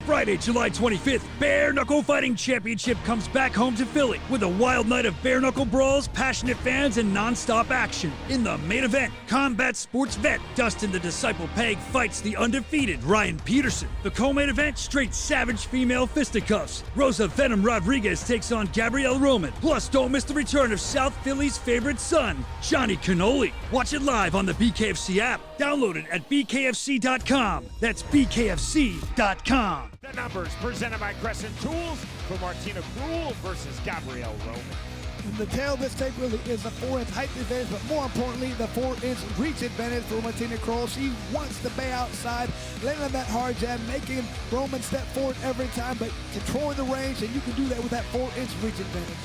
Friday, July 25th, Bare Knuckle Fighting Championship comes back home to Philly with a wild night of bare knuckle brawls, passionate fans, and non-stop action. In the main event, combat sports vet Dustin the Disciple Pague fights the undefeated Ryan Petersen. The co-main event, straight savage female fisticuffs. Rosa Venom Rodriguez takes on Gabrielle Roman. Plus, don't miss the return of South Philly's favorite son, Johnny Cannoli. Watch it live on the BKFC app. Download it at bkfc.com. That's bkfc.com. The numbers presented by Crescent Tools for Martina Cruel versus Gabrielle Roman. And the tail of this tape really is the 4-inch height advantage, but more importantly, the 4-inch reach advantage for Martina Cruel. She wants to bay outside, landing that hard jab, making Roman step forward every time, but controlling the range, and you can do that with that 4-inch reach advantage.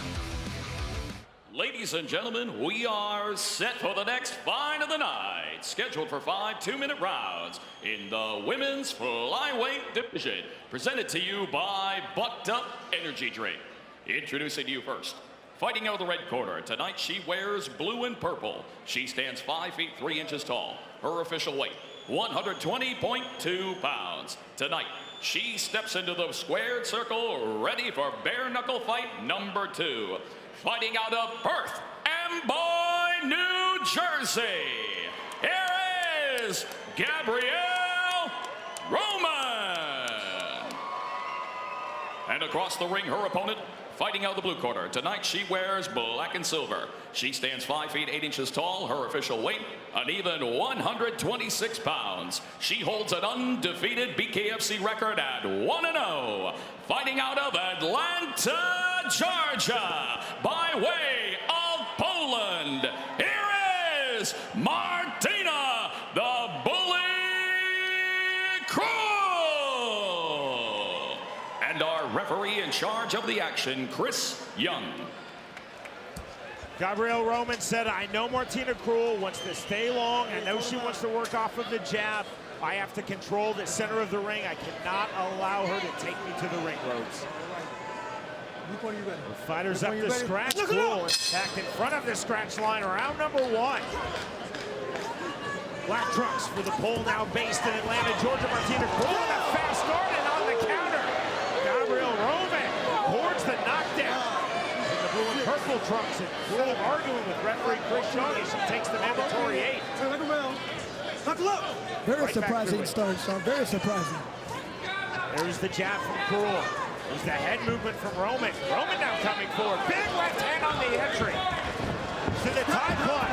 Ladies and gentlemen, we are set for the next fight of the night, scheduled for 5 2-minute rounds in the women's flyweight division, presented to you by Bucked Up Energy Drink. Introducing you first, fighting out of the red corner, tonight she wears blue and purple. She stands 5 feet 3 inches tall. Her official weight, 120.2 pounds. Tonight, she steps into the squared circle, ready for bare knuckle fight number 2. Fighting out of Perth, Amboy, New Jersey, here is Gabrielle Roman. And across the ring, her opponent, fighting out of the blue corner. Tonight, she wears black and silver. She stands 5 feet 8 inches tall. Her official weight, an even 126 pounds. She holds an undefeated BKFC record at 1-0. Fighting out of Atlanta, Georgia, by way of Poland, here is Martina the Bully Cruel. And our referee in charge of the action, Chris Young. Gabrielle Roman said, I know Martina Cruel wants to stay long. I know she wants to work off of the jab. I have to control the center of the ring. I cannot allow her to take me to the ring ropes. The fighter's up the scratch. Cruel back in front of the scratch line, round number 1. Black trunks for the pole, now based in Atlanta, Georgia. Martina Cruel with a fast start and on the counter. Gabrielle Roman boards the knockdown. In the blue and purple trunks, and Cruel arguing with referee Chris Young as she takes the mandatory 8. Very surprising start, Sean. Very surprising. There's the jab from Cruel. There's the head movement from Roman. Roman now coming forward. Big left hand on the entry. To the tie block.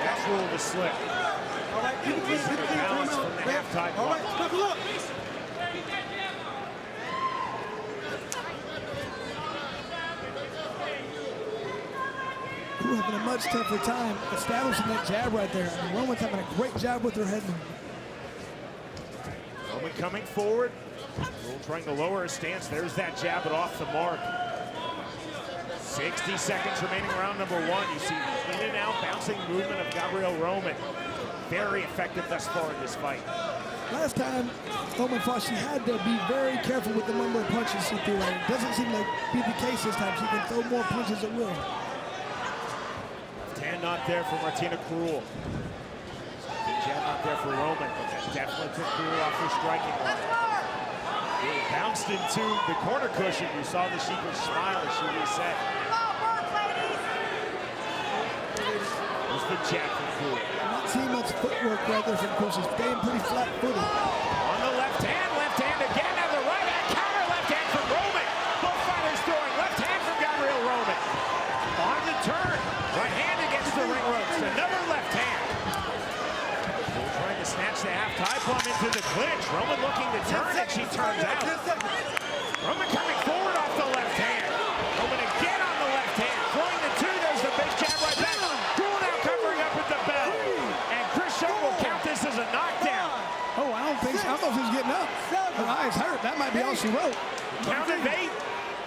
That's ruled a slip. Losing her balance from the half tie block. Cruel having a much tougher time establishing that jab right there. I mean, Roman's having a great job with her head movement. Roman coming forward. Cruel trying to lower her stance. There's that jab, but off the mark. 60 seconds remaining, round number 1. You see the in and out bouncing movement of Gabrielle Roman. Very effective thus far in this fight. Last time Roman fought, she had to be very careful with the number of punches she threw. It doesn't seem to be the case this time. She can throw more punches at will. Left hand not there for Martina Cruel. Jab not there for Roman, but that definitely took Cruel off her striking line. It bounced into the corner cushion. You saw the sheepish smile as she reset. There's the jab from Cruel. Not seeing much footwork right there from Cruel. She's staying pretty flat-footed. On the left hand again, and the right hand, counter left hand from Roman. Both fighters throwing left hand from Gabrielle Roman. On the turn, right hand against the ring ropes, another left hand. Cruel trying to snatch the half tie plumb into the clinch. Roman looking to turn, and she turns out. Roman coming forward off the left hand. Roman again on the left hand, throwing the 2. There's the big jab right back. Cruel now covering up with the bell, and Chris Young will count this as a knockdown. Oh, I don't think so. I don't know if she's getting up. Her eyes hurt. That might be all she wrote. Count of 8.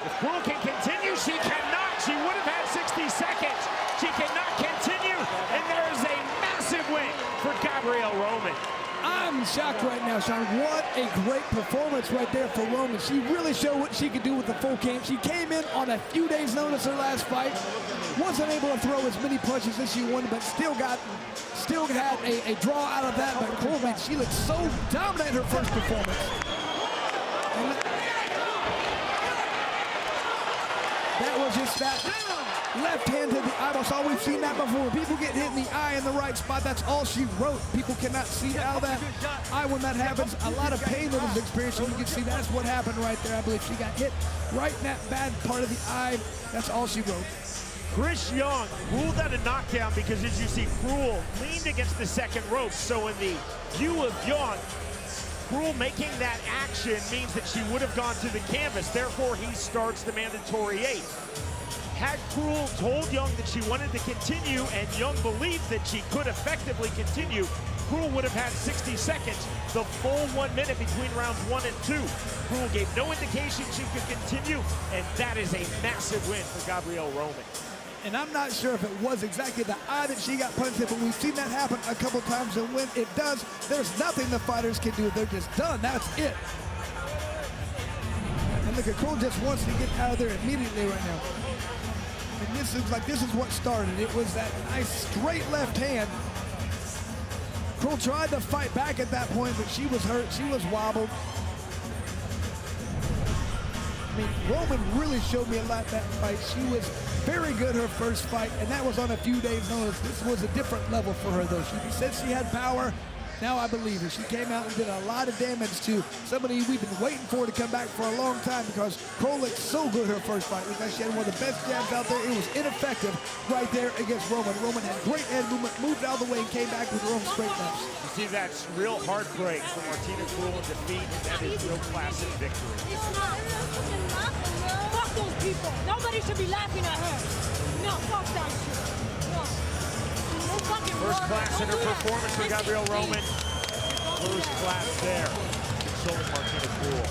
If Cruel can continue, she cannot. She would have had 60 seconds. She cannot continue, and there is a massive win for Gabrielle Roman. I'm shocked right now, Sean. What a great performance right there for Roman. She really showed what she could do with the full camp. She came in on a few days' notice her last fight. Wasn't able to throw as many punches as she wanted, but still had a draw out of that. But Cruel, man, she looked so dominant her first performance. And that was just that left hand to the eyeball. So we've seen that before. People get hit in the eye in the right spot. That's all she wrote. People cannot see out of that eye when that happens. A lot of pain that was experienced. You can see that's what happened right there. I believe she got hit right in that bad part of the eye. That's all she wrote. Chris Young ruled that a knockdown because, as you see, Cruel leaned against the second rope. So in the view of Young, Cruel making that action means that she would have gone to the canvas. Therefore, he starts the mandatory 8. Had Cruel told Young that she wanted to continue and Young believed that she could effectively continue, Cruel would have had 60 seconds, the full 1 minute between rounds 1 and 2. Cruel gave no indication she could continue, and that is a massive win for Gabrielle Roman. And I'm not sure if it was exactly the eye that she got punched in, but we've seen that happen a couple times, and when it does, there's nothing the fighters can do. They're just done. That's it. And look, Cruel just wants to get out of there immediately right now. And this is what started. It was that nice straight left hand. Cruel tried to fight back at that point, but she was hurt. She was wobbled. I mean, Roman really showed me a lot that fight. She was very good her first fight, and that was on a few days' notice. This was a different level for her, though. She said she had power. Now I believe her. She came out and did a lot of damage to somebody we've been waiting for to come back for a long time, because Cruel looked so good her first fight. Because she had one of the best jabs out there. It was ineffective right there against Roman. Roman had great head movement, moved out of the way, and came back with her own straight lefts. You see, that's real heartbreak for Martina Cruel in defeat, and that is real classic victory. It's not. Fuck those people. Nobody should be laughing at her. No, fuck that shit. No. First class in her performance for Gabrielle Roman. First class there. Consoling Martina Cruel.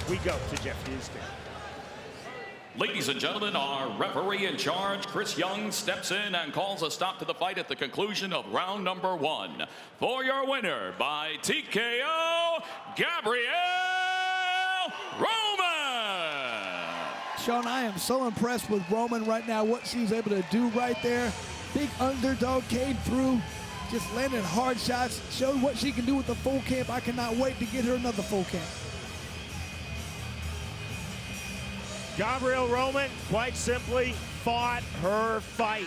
We go to Jeff Houston. Ladies and gentlemen, our referee in charge, Chris Young, steps in and calls a stop to the fight at the conclusion of round number 1. For your winner by TKO, Gabrielle Roman! Sean, I am so impressed with Roman right now, what she's able to do right there. Big underdog, came through, just landed hard shots, showed what she can do with the full camp. I cannot wait to get her another full camp. Gabrielle Roman, quite simply, fought her fight.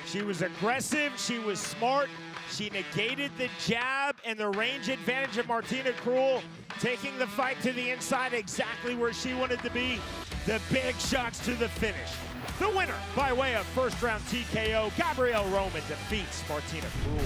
She was aggressive, she was smart, she negated the jab and the range advantage of Martina Cruel, taking the fight to the inside exactly where she wanted to be. The big shots to the finish. The winner, by way of first-round TKO, Gabrielle Roman defeats Martina Cruel.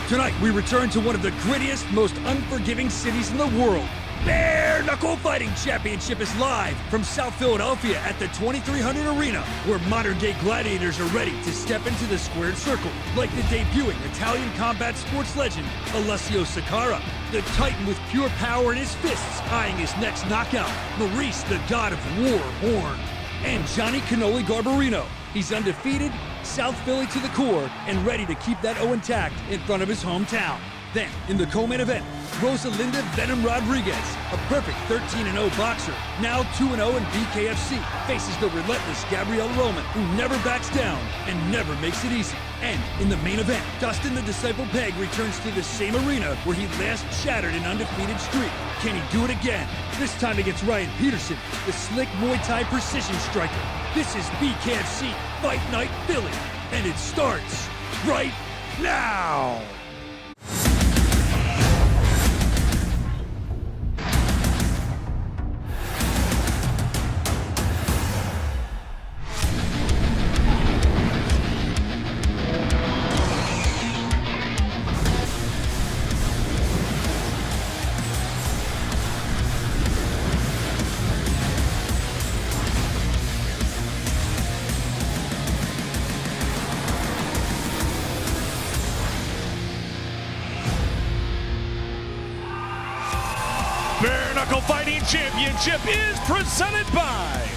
Tonight, we return to one of the grittiest, most unforgiving cities in the world. Bare Knuckle Fighting Championship is live from South Philadelphia at the 2300 Arena, where modern-day gladiators are ready to step into the squared circle, like the debuting Italian combat sports legend, ALESSIO SAKARA, the titan with pure power in his fists, eyeing his next knockout, MAURICE, the god of war, HORNE, and Johnny Cannoli Garbarino. He's undefeated, South Philly to the core, and ready to keep that O intact in front of his hometown. Then, in the co-main event, ROSALINDA Venom Rodriguez, a perfect 13-0 boxer, now 2-0 in BKFC, faces the relentless Gabrielle Roman, who never backs down and never makes it easy. And in the main event, Dustin the Disciple Pague returns to the same arena where he last shattered an undefeated streak. Can he do it again? This time against Ryan Petersen, the slick Muay Thai precision striker. This is BKFC Fight Night Philly, and it starts right now! Bare Knuckle Fighting Championship is presented by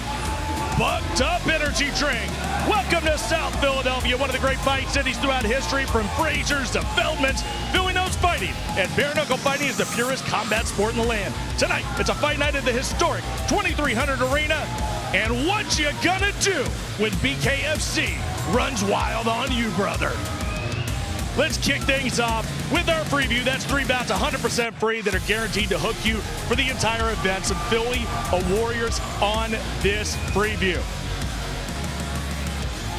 Bucked Up Energy Drink. Welcome to South Philadelphia, one of the great fight cities throughout history, from Frazier's to Feldman's. Philly knows fighting, and bare knuckle fighting is the purest combat sport in the land. Tonight, it's a fight night at the historic 2300 Arena, and what you gonna do when BKFC runs wild on you, brother? Let's kick things off with our preview. That's 3 bouts 100% free that are guaranteed to hook you for the entire event. Some Philly Warriors on this preview.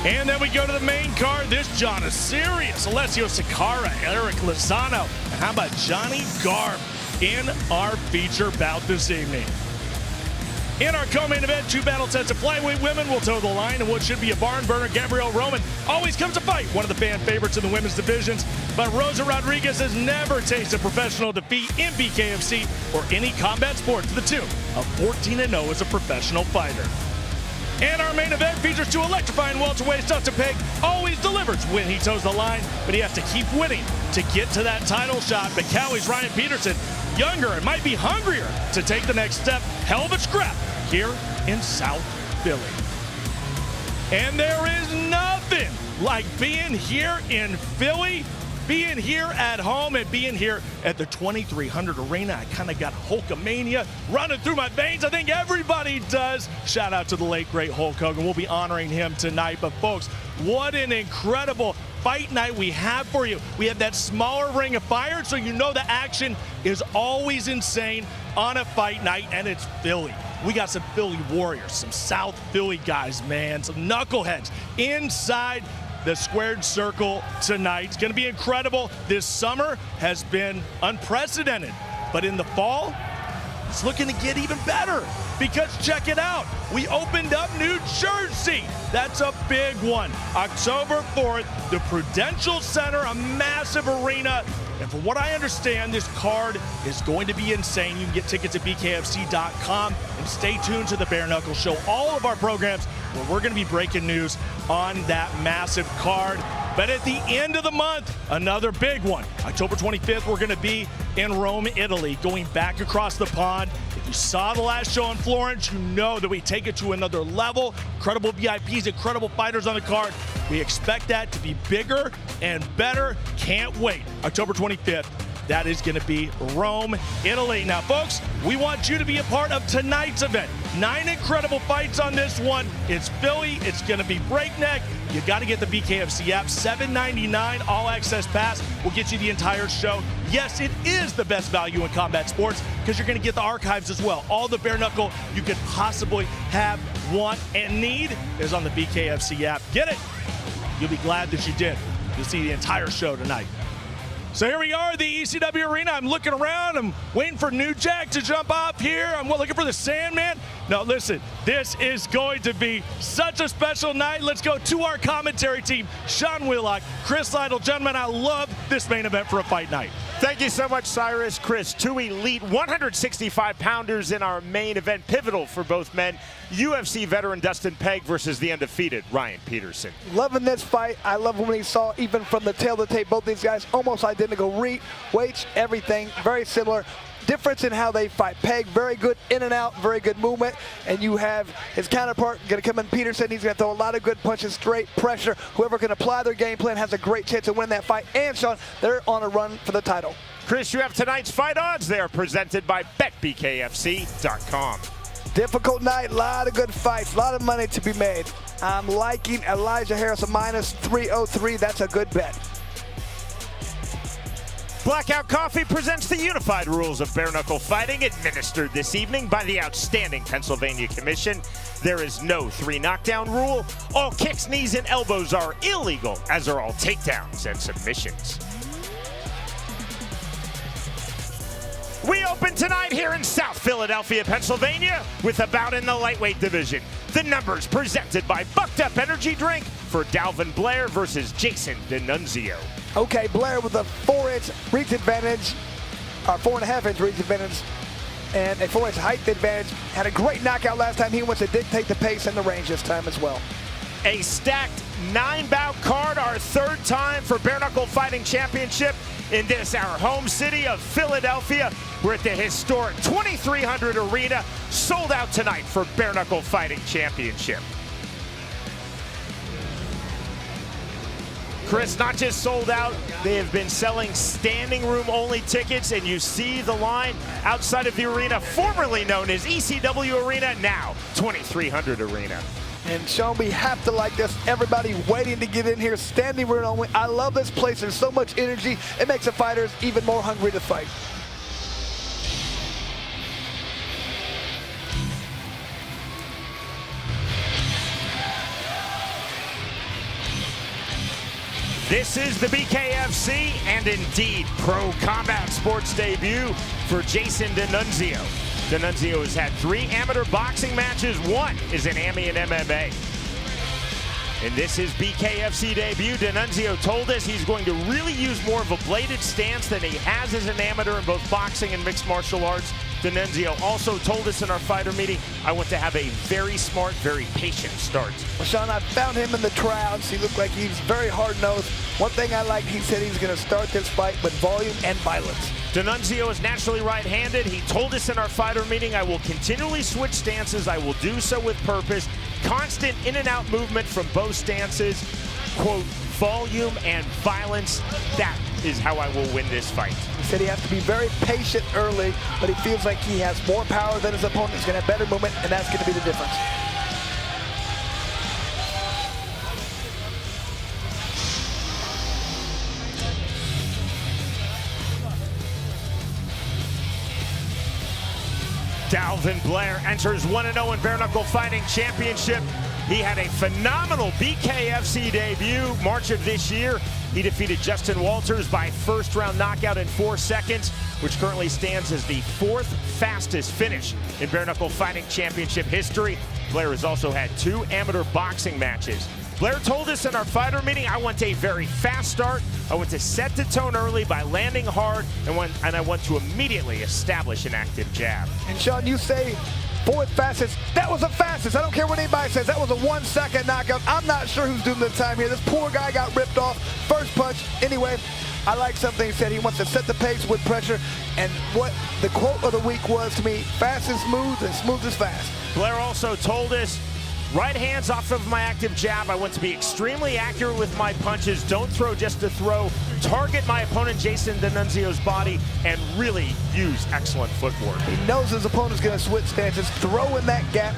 And then we go to the main card. This John is serious. ALESSIO SAKARA, ERIK LOZANO. And how about Johnny Garb in our feature bout this evening? In our co-main event, 2 battle sets of flyweight women will toe the line, and what should be a barn burner, Gabrielle Roman, always comes to fight, one of the fan favorites in the women's divisions. But Rosa Rodriguez has never tasted professional defeat in BKFC or any combat sport, to the tune of 14-0 as a professional fighter. And our main event features 2 electrifying welterweights. Dustin Pague always delivers when he toes the line, but he has to keep winning to get to that title shot. But Cowie's Ryan Petersen, younger and might be hungrier to take the next step. Hell of a scrap here in South Philly. And there is nothing like being here in Philly, being here at home, and being here at the 2300 Arena. I kind of got Hulkamania running through my veins. I think everybody does. Shout out to the late, great Hulk Hogan. We'll be honoring him tonight. But folks, what an incredible fight night we have for you. We have that smaller ring of fire, so you know the action is always insane on a fight night, and it's Philly. We got some Philly Warriors, some South Philly guys, man, some knuckleheads inside the squared circle tonight. It's going to be incredible. This summer has been unprecedented, but in the fall, it's looking to get even better, because check it out. We opened up New Jersey. That's a big one. October 4th, the Prudential Center, a massive arena. And from what I understand, this card is going to be insane. You can get tickets at BKFC.com, and stay tuned to the Bare Knuckle Show. All of our programs where we're going to be breaking news on that massive card. But at the end of the month, another big one. October 25th, we're going to be in Rome, Italy, going back across the pond. If you saw the last show in Florence, you know that we take it to another level. Incredible VIPs, incredible fighters on the card. We expect that to be bigger and better. Can't wait. October 25th. That is going to be Rome, Italy. Now, folks, we want you to be a part of tonight's event. 9 incredible fights on this one. It's Philly. It's going to be breakneck. You got to get the BKFC app. $7.99 all-access pass will get you the entire show. Yes, it is the best value in combat sports, because you're going to get the archives as well. All the bare knuckle you could possibly have, want, and need is on the BKFC app. Get it. You'll be glad that you did. You'll see the entire show tonight. So here we are, the ECW arena. I'm looking around. I'm waiting for New Jack to jump off here. I'm looking for the Sandman. No, listen, this is going to be such a special night. Let's go to our commentary team. Sean Wheelock, Chris Lytle. Gentlemen, I love this main event for a fight night. Thank you so much, Cyrus. Chris, two elite 165-pounders in our main event, pivotal for both men. UFC veteran Dustin Pague versus the undefeated Ryan Petersen. Loving this fight. I love when we saw, even from the tail of the tape, both these guys almost identical. Weights, everything, very similar. Difference in how they fight. Peg, very good in and out, very good movement. And you have his counterpart going to come in, Petersen. He's going to throw a lot of good punches, straight pressure. Whoever can apply their game plan has a great chance of winning that fight. And Sean, they're on a run for the title. Chris, you have tonight's fight odds. They are presented by BetBKFC.com. Difficult night, a lot of good fights, a lot of money to be made. I'm liking Elijah Harris, a -303. That's a good bet. Blackout Coffee presents the unified rules of bare knuckle fighting, administered this evening by the outstanding Pennsylvania Commission. There is no 3 knockdown rule. All kicks, knees, and elbows are illegal, as are all takedowns and submissions. We open tonight here in South Philadelphia, Pennsylvania, with a bout in the lightweight division. The numbers presented by Bucked Up Energy Drink for Dalvin Blair versus Jason D'Annunzio. Okay, Blair with a 4-inch reach advantage, or 4.5-inch reach advantage, and a 4-inch height advantage. Had a great knockout last time. He wants to dictate the pace and the range this time as well. A stacked 9-bout card, our 3rd time for Bare Knuckle Fighting Championship in this, our home city of Philadelphia. We're at the historic 2300 Arena, sold out tonight for Bare Knuckle Fighting Championship. Chris, not just sold out, they have been selling standing room only tickets, and you see the line outside of the arena, formerly known as ECW Arena, now 2300 Arena. And Sean, we have to like this. Everybody waiting to get in here, standing room only. I love this place. There's so much energy. It makes the fighters even more hungry to fight. This is the BKFC and indeed Pro Combat Sports debut for Jason D'Annunzio. D'Annunzio has had 3 amateur boxing matches. 1 is in AMI and MMA. In this his BKFC debut, D'Annunzio told us he's going to really use more of a bladed stance than he has as an amateur in both boxing and mixed martial arts. D'Annunzio also told us in our fighter meeting, I want to have a very smart, very patient start. Well, Sean, I found him in the tryouts. He looked like he's very hard-nosed. One thing I like, he said he's going to start this fight with volume and violence. D'Annunzio is naturally right-handed. He told us in our fighter meeting, I will continually switch stances. I will do so with purpose. Constant in and out movement from both stances. Quote, volume and violence. That is how I will win this fight. He said he has to be very patient early, but he feels like he has more power than his opponent. He's going to have better movement, and that's going to be the difference. Dalvin Blair enters 1-0 in Bare Knuckle Fighting Championship. He had a phenomenal BKFC debut March of this year. He defeated Justin Walters by 1st-round knockout in 4 seconds, which currently stands as the 4th fastest finish in Bare Knuckle Fighting Championship history. Blair has also had 2 amateur boxing matches. Blair told us in our fighter meeting, I want a very fast start. I want to set the tone early by landing hard, and I want to immediately establish an active jab. And Sean, you say 4th fastest. That was the fastest. I don't care what anybody says. That was a 1-second knockout. I'm not sure who's doing the time here. This poor guy got ripped off. 1st punch. Anyway, I like something he said. He wants to set the pace with pressure. And what the quote of the week was to me, fast is smooth and smooth is fast. Blair also told us, right hands off of my active jab. I want to be extremely accurate with my punches. Don't throw just to throw. Target my opponent, Jason D'Annunzio's body, and really use excellent footwork. He knows his opponent's going to switch stances, throw in that gap.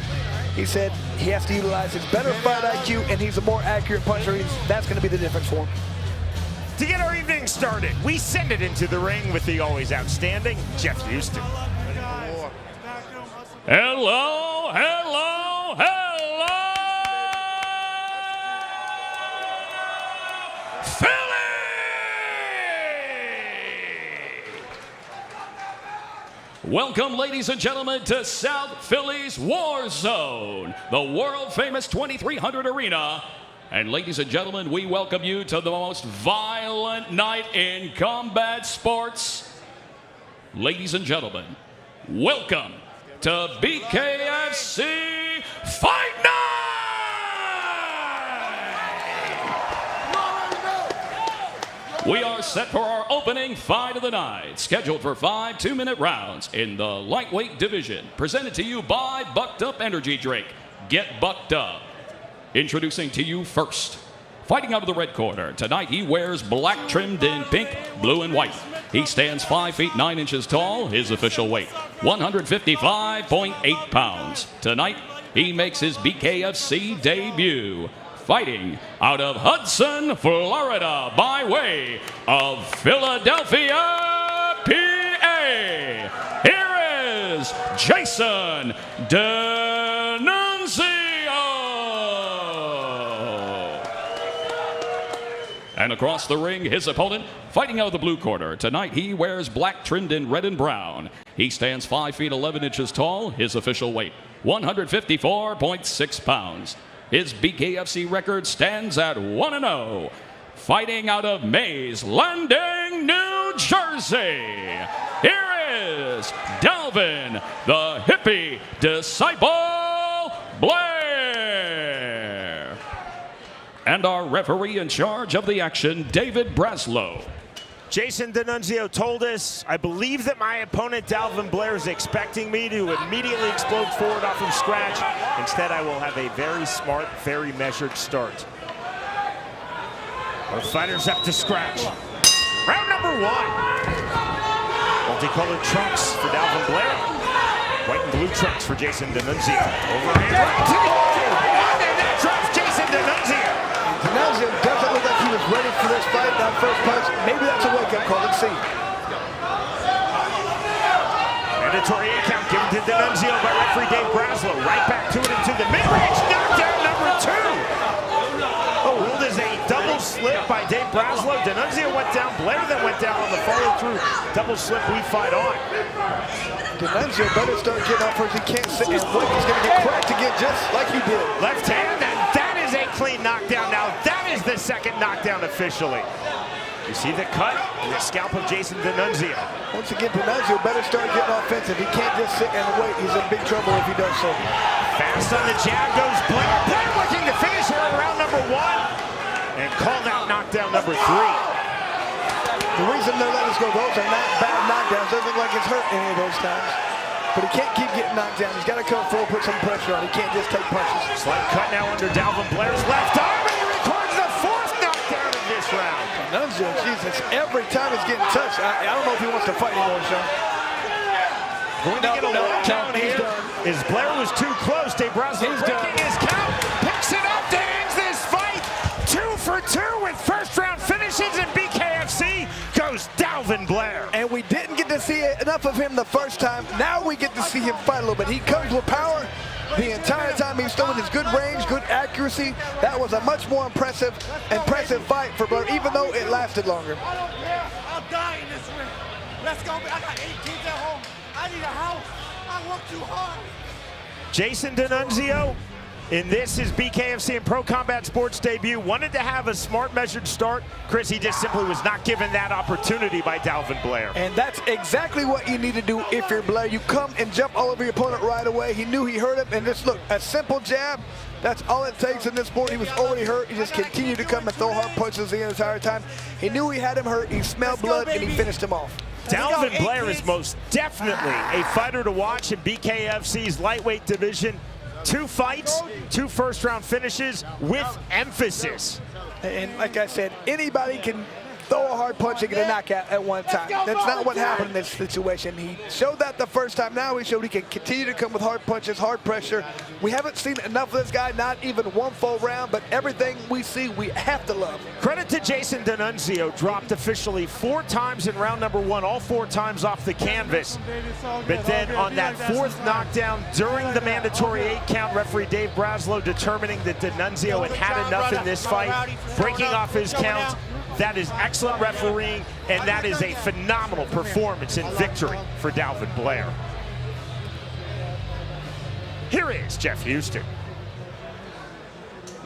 He said he has to utilize his better fight IQ, and he's a more accurate puncher. That's going to be the difference for him. To get our evening started, we send it into the ring with the always outstanding Jeff Houston. Hello, hello, hello, Philly! Welcome, ladies and gentlemen, to South Philly's War Zone, the world-famous 2300 arena. And ladies and gentlemen, we welcome you to the most violent night in combat sports. Ladies and gentlemen, welcome to BKFC Fight Night! We are set for our opening fight of the night, scheduled for 5 2-minute rounds in the lightweight division, presented to you by Bucked Up Energy Drink. Get bucked up. Introducing to you first, fighting out of the red corner. Tonight he wears black trimmed in pink, blue, and white. He stands 5 feet 9 inches tall, his official weight, 155.8 pounds. Tonight he makes his BKFC debut. Fighting out of Hudson, Florida, by way of Philadelphia, PA. Here is Jason D'Annunzio. And across the ring, his opponent, fighting out of the blue corner. Tonight he wears black trimmed in red and brown. He stands 5 feet 11 inches tall, his official weight, 154.6 pounds. His BKFC record stands at 1-0. Fighting out of Mays Landing, New Jersey. Here is Dalvin, the hippie disciple Blair. And our referee in charge of the action, David Braslow. Jason D'Annunzio told us, I believe that my opponent, Dalvin Blair, is expecting me to immediately explode forward off of scratch. Instead, I will have a very smart, very measured start. Our fighters up to scratch. Round number 1. Multicolored trunks for Dalvin Blair. White and blue trunks for Jason D'Annunzio. Overhand right to the ball. And that drops Jason D'Annunzio. D'Annunzio doesn't look like he was ready for this fight. That first punch, maybe that's a wake-up call. Let's see. Mandatory 8 count given to D'Annunzio by referee Dave Braslow. Right back to it into the mid-range knockdown number 2. Oh, ruled as a double slip by Dave Braslow. D'Annunzio went down. Blair then went down on the follow-through double slip we fight on. D'Annunzio better start getting up first. He can't sit and wait. He's going to get cracked again just like he did. Left hand, and that is a clean knockdown. Now that is the second knockdown officially. You see the cut and the scalp of Jason D'Annunzio. Once again, D'Annunzio better start getting offensive. He can't just sit and wait. He's in big trouble if he does so. Fast on the jab goes Blair. Blair looking to finish here in round number 1. And called out knockdown number 3. The reason they're letting us go, those are not bad knockdowns. Doesn't look like it's hurt any of those times. But he can't keep getting knocked down. He's got to come forward, put some pressure on. He can't just take punches. Slight cut now under Dalvin Blair's left arm, and he records the 4th knockdown of this round. D'Annunzio, Jesus, every time he's getting touched. I don't know if he wants to fight anymore, Sean. Going to get a low count here. As Blair was too close. Dave Braslow breaking his count. Picks it up to ends this fight. 2 for 2 with first-round finishes, and BKFC goes Dalvin Blair. And we didn't get to see enough of him the first time. Now we get to see him fight a little bit. He comes with power. The entire time he's throwing his good range, good accuracy. That was a much more impressive fight for Blair, even though it lasted longer. I don't care. I'll die in this ring. Let's go. I got 8 kids at home. I need a house. I work too hard. Jason D'Annunzio, in this, his BKFC and Pro Combat Sports debut, wanted to have a smart, measured start. Chris, he just simply was not given that opportunity by Dalvin Blair. And that's exactly what you need to do if you're Blair. You come and jump all over your opponent right away. He knew he hurt him, and just look, a simple jab, that's all it takes in this sport. He was already hurt. He just continued to come and throw hard punches the entire time. He knew he had him hurt. He smelled blood, and he finished him off. Dalvin Blair is most definitely a fighter to watch in BKFC's lightweight division. 2 fights, 2 first-round finishes with emphasis. And like I said, anybody can throw a hard punch and get a knockout at one time. That's not what happened in this situation. He showed that the first time. Now he showed he can continue to come with hard punches, hard pressure. We haven't seen enough of this guy, not even 1 full round, but everything we see, we have to love. Credit to Jason D'Annunzio, dropped officially 4 times in round number 1, all 4 times off the canvas. But then on that 4th knockdown during the mandatory 8 count, referee Dave Braslow determining that D'Annunzio had enough in this fight, breaking off his count. That is excellent refereeing, and that is a phenomenal performance and victory for Dalvin Blair. Here is Jeff Houston.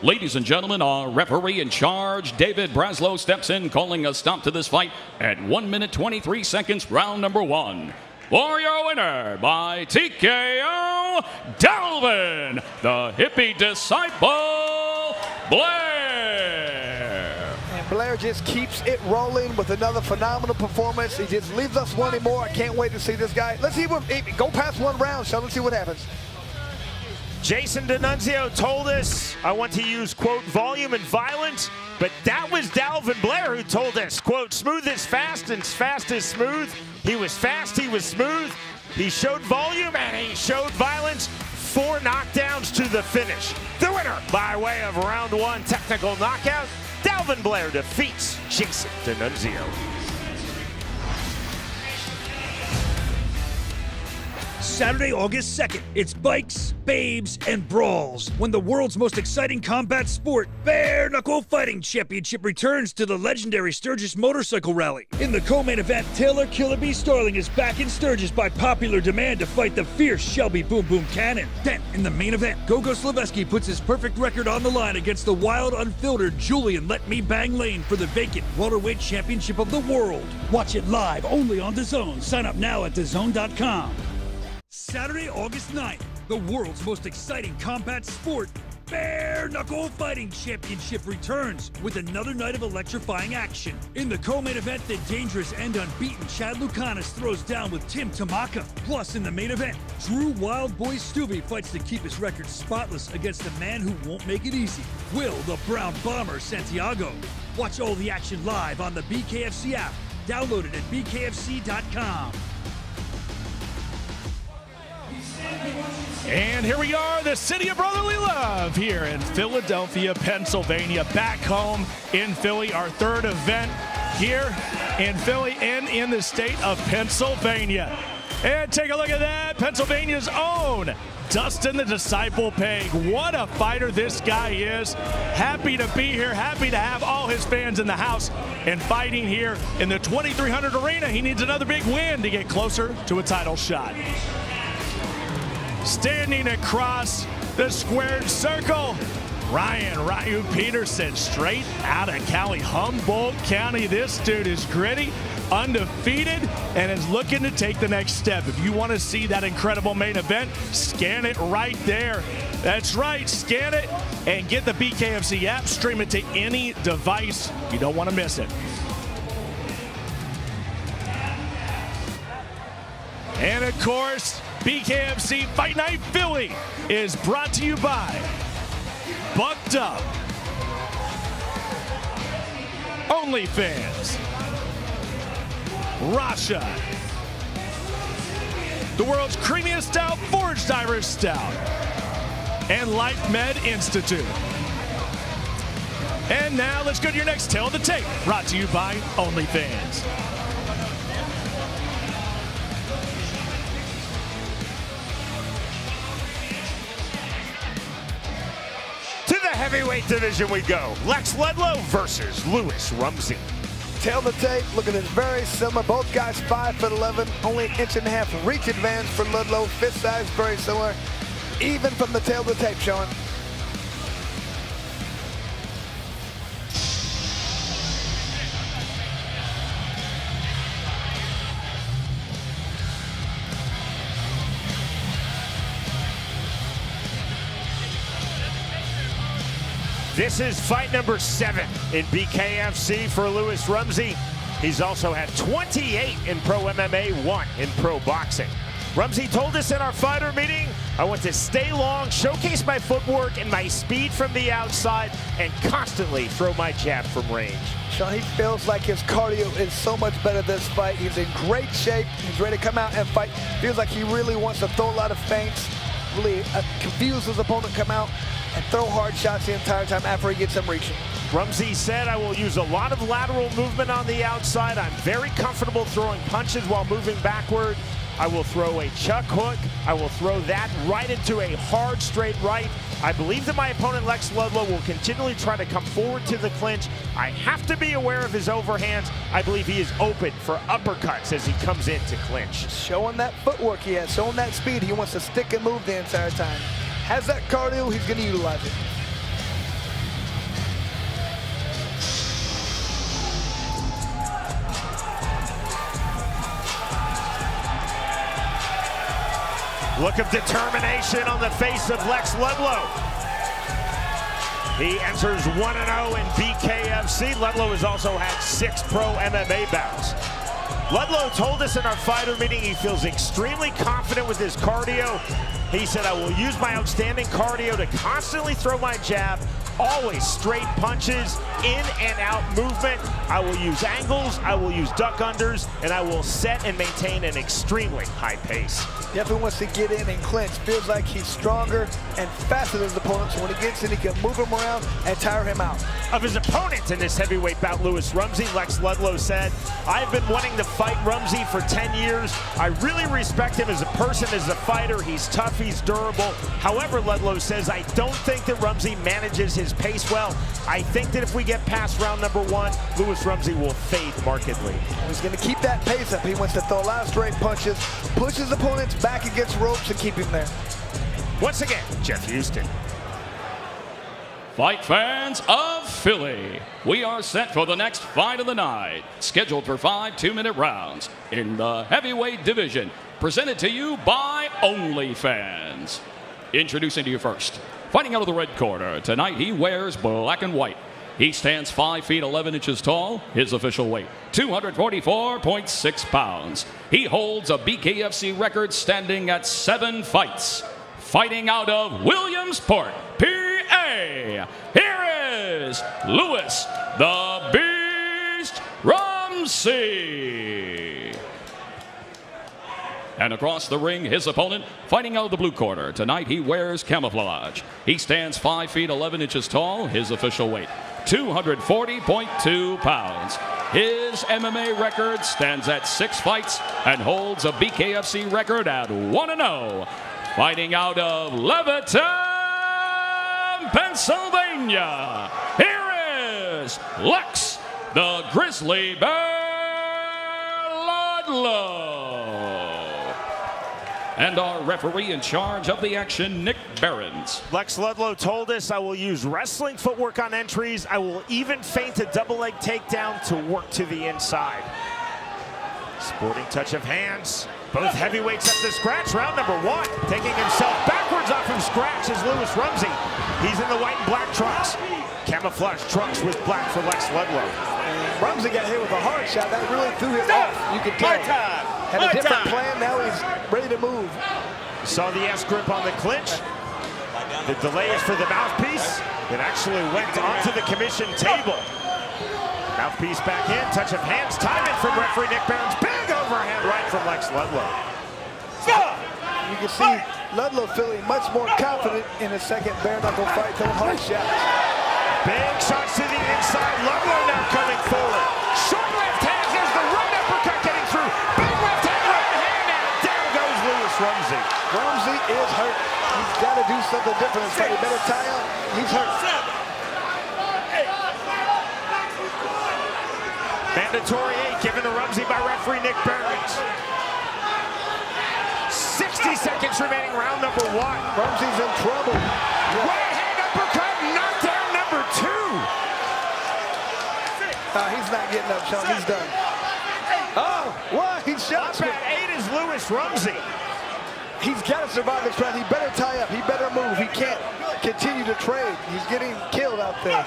Ladies and gentlemen, our referee in charge, David Braslow, steps in, calling a stop to this fight at 1 minute 23 seconds, round number 1. For your winner by TKO, Dalvin, the hippie disciple, Blair. And Blair just keeps it rolling with another phenomenal performance. He just leaves us wanting more. I can't wait to see this guy. Let's see what, go past 1 round, Sheldon, see what happens. Jason D'Annunzio told us, I want to use, quote, volume and violence, but that was Dalvin Blair who told us, quote, smooth is fast and fast is smooth. He was fast, he was smooth. He showed volume and he showed violence. 4 knockdowns to the finish. The winner by way of round 1 technical knockout, Dalvin Blair defeats Jason D'Annunzio. Saturday, August 2nd, it's bikes, babes, and brawls when the world's most exciting combat sport, Bare Knuckle Fighting Championship, returns to the legendary Sturgis Motorcycle Rally. In the co-main event, Taylor Killer B Starling is back in Sturgis by popular demand to fight the fierce Shelby Boom Boom Cannon. Then, in the main event, Gogo Slaveski puts his perfect record on the line against the wild, unfiltered Julian Let Me Bang Lane for the vacant welterweight championship of the world. Watch it live only on DAZN. Sign up now at DAZN.com. Saturday, August 9th, the world's most exciting combat sport, Bare Knuckle Fighting Championship, returns with another night of electrifying action. In the co-main event, the dangerous and unbeaten Chad Lucanis throws down with Tim Tamaka. Plus, in the main event, Drew Wild Boy Stubby fights to keep his record spotless against a man who won't make it easy, Will the Brown Bomber Santiago. Watch all the action live on the BKFC app. Download it at bkfc.com. And here we are, the city of brotherly love here in Philadelphia, Pennsylvania. Back home in Philly, our 3rd event here in Philly and in the state of Pennsylvania. And take a look at that, Pennsylvania's own Dustin the Disciple Pague. What a fighter this guy is. Happy to be here, happy to have all his fans in the house and fighting here in the 2300 arena. He needs another big win to get closer to a title shot. Standing across the squared circle, Ryan Petersen, straight out of Cali, Humboldt County. This dude is gritty, undefeated, and is looking to take the next step. If you want to see that incredible main event, scan it right there. That's right, scan it and get the BKFC app. Stream it to any device. You don't want to miss it. And of course, BKFC Fight Night Philly is brought to you by Bucked Up, OnlyFans, Rasha, the world's creamiest stout, Forge Divers Stout, and Life Med Institute. And now let's go to your next tale of the tape, brought to you by OnlyFans. Heavyweight division we go. Lex Ledlow versus Louis Rumsey. Tail the tape, looking at very similar. Both guys 5'11", only an inch and a half reach advantage for Ledlow. Fist size very similar. Even from the tail of the tape showing. This is fight number 7 in BKFC for Louis Rumsey. He's also had 28 in pro MMA, 1 in pro boxing. Rumsey told us in our fighter meeting, I want to stay long, showcase my footwork and my speed from the outside, and constantly throw my jab from range. Sean, he feels like his cardio is so much better this fight. He's in great shape. He's ready to come out and fight. Feels like he really wants to throw a lot of feints, really confuse his opponent, come out and throw hard shots the entire time after he gets him reaching. Rumsey said, I will use a lot of lateral movement on the outside. I'm very comfortable throwing punches while moving backward. I will throw a chuck hook. I will throw that right into a hard straight right. I believe that my opponent Lex Ludlow will continually try to come forward to the clinch. I have to be aware of his overhands. I believe he is open for uppercuts as he comes in to clinch. Showing that footwork he has, showing that speed. He wants to stick and move the entire time. Has that cardio, he's going to utilize it. Look of determination on the face of Lex Ludlow. He enters 1-0 in BKFC. Ludlow has also had 6 pro MMA bouts. Ludlow told us in our fighter meeting he feels extremely confident with his cardio. He said, I will use my outstanding cardio to constantly throw my jab, always straight punches, in and out movement. I will use angles, I will use duck unders, and I will set and maintain an extremely high pace. Definitely wants to get in and clinch. Feels like he's stronger and faster than his opponent, so when he gets in, he can move him around and tire him out. Of his opponent in this heavyweight bout, Lewis Rumsey, Lex Ludlow said, I've been wanting to fight Rumsey for 10 years. I really respect him as a person, as a fighter. He's tough, he's durable. However, Ludlow says, I don't think that Rumsey manages his pace well. I think that if we get past round number 1, Lewis Rumsey will fade markedly. He's going to keep that pace up. He wants to throw a lot of straight punches, push his opponents back against ropes and keep him there. Once again, Jeff Houston. Fight fans of Philly, we are set for the next fight of the night, scheduled for 5 2-minute rounds in the heavyweight division, presented to you by OnlyFans. Introducing to you first, fighting out of the red corner, tonight he wears black and white. He stands 5 feet 11 inches tall, his official weight, 244.6 pounds. He holds a BKFC record standing at 7 fights. Fighting out of Williamsport, PA, here is Lewis the Beast Rumsey. And across the ring, his opponent, fighting out of the blue corner. Tonight he wears camouflage. He stands 5 feet 11 inches tall, his official weight, 240.2 pounds. His MMA record stands at 6 fights and holds a BKFC record at 1-0. Fighting out of Levittown, Pennsylvania, here is Lex the Grizzly Bear Ludlow. And our referee in charge of the action, Nick Behrens. Lex Ludlow told us, I will use wrestling footwork on entries. I will even feint a double leg takedown to work to the inside. Sporting touch of hands. Both heavyweights up to scratch. Round number 1. Taking himself backwards off from scratch is Lewis Rumsey. He's in the white and black trunks. Camouflage trunks with black for Lex Ludlow. Rumsey got hit with a hard shot. That really threw him off. You could tell. Had a different plan. Now he's ready to move. Saw the S-grip on the clinch. The delay is for the mouthpiece. It actually went onto the commission table. Mouthpiece back in. Touch of hands. Timing from referee Nick Behrens. Big overhand right from Lex Ludlow. You can see Ludlow feeling much more confident in his second bare knuckle fight, throwing hard shots. Big shots to the inside. Ludlow now coming forward. Short left hand. There's the right uppercut getting through. Big left hand, right hand, and down goes Lewis Rumsey. Rumsey is hurt. He's got to do something different. He better tie up. He's hurt. Mandatory 8 given to Rumsey by referee Nick Behrens. 60 seconds remaining, round number 1. Rumsey's in trouble. Right hand uppercut, knockdown number 2. He's not getting up, Sean. He's done. Oh, what? He shot. Up at 8 is Lewis Rumsey. He's got to survive this round. He better tie up. He better move. He can't continue to trade. He's getting killed out there.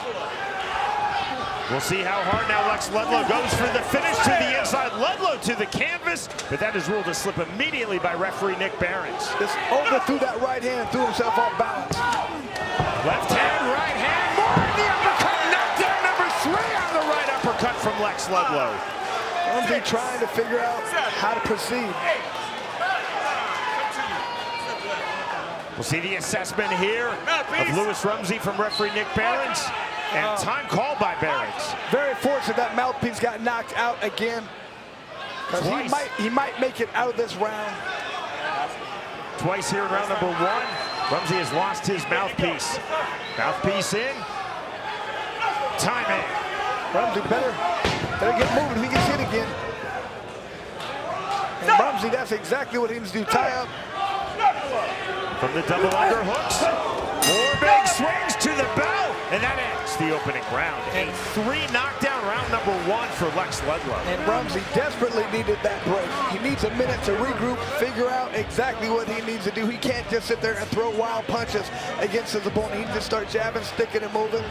We'll see how hard now Lex Ludlow goes for the finish to the inside. Ludlow to the canvas, but that is ruled a slip immediately by referee Nick Behrens. Just overthrew that right hand and threw himself off balance. Left hand, right hand, more of the uppercut. Knockdown number 3 on the right uppercut from Lex Ludlow. Rumsey trying to figure out how to proceed. We'll see the assessment here of Lewis Rumsey from referee Nick Behrens. And time called by Behrens. Very fortunate that mouthpiece got knocked out again. Because he might make it out of this round. Twice here in round number 1. Rumsey has lost his mouthpiece. Mouthpiece in. Timing. Rumsey better get moving if he gets hit again. And Rumsey, that's exactly what he needs to do. Tie up. From the double underhooks. More big swings to the bell. And that ends the opening round. A 3-knockdown round number 1 for Lex Ludlow. And Rumsey desperately needed that break. He needs a minute to regroup, figure out exactly what he needs to do. He can't just sit there and throw wild punches against his opponent. He needs to start jabbing, sticking, and moving.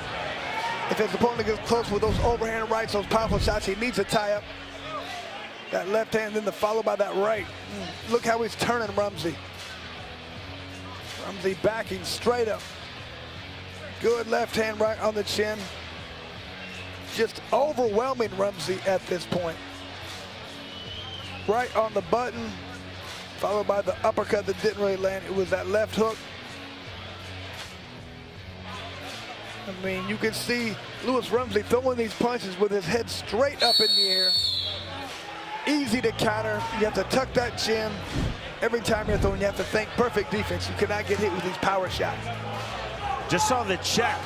If his opponent gets close with those overhand rights, those powerful shots, he needs to tie up. That left hand, then followed by that right. Look how he's turning Rumsey. Rumsey backing straight up. Good left hand right on the chin. Just overwhelming Rumsey at this point. Right on the button, followed by the uppercut that didn't really land. It was that left hook. I mean, you can see Louis Rumsey throwing these punches with his head straight up in the air. Easy to counter. You have to tuck that chin. Every time you're throwing, you have to think perfect defense. You cannot get hit with these power shots. Just saw the check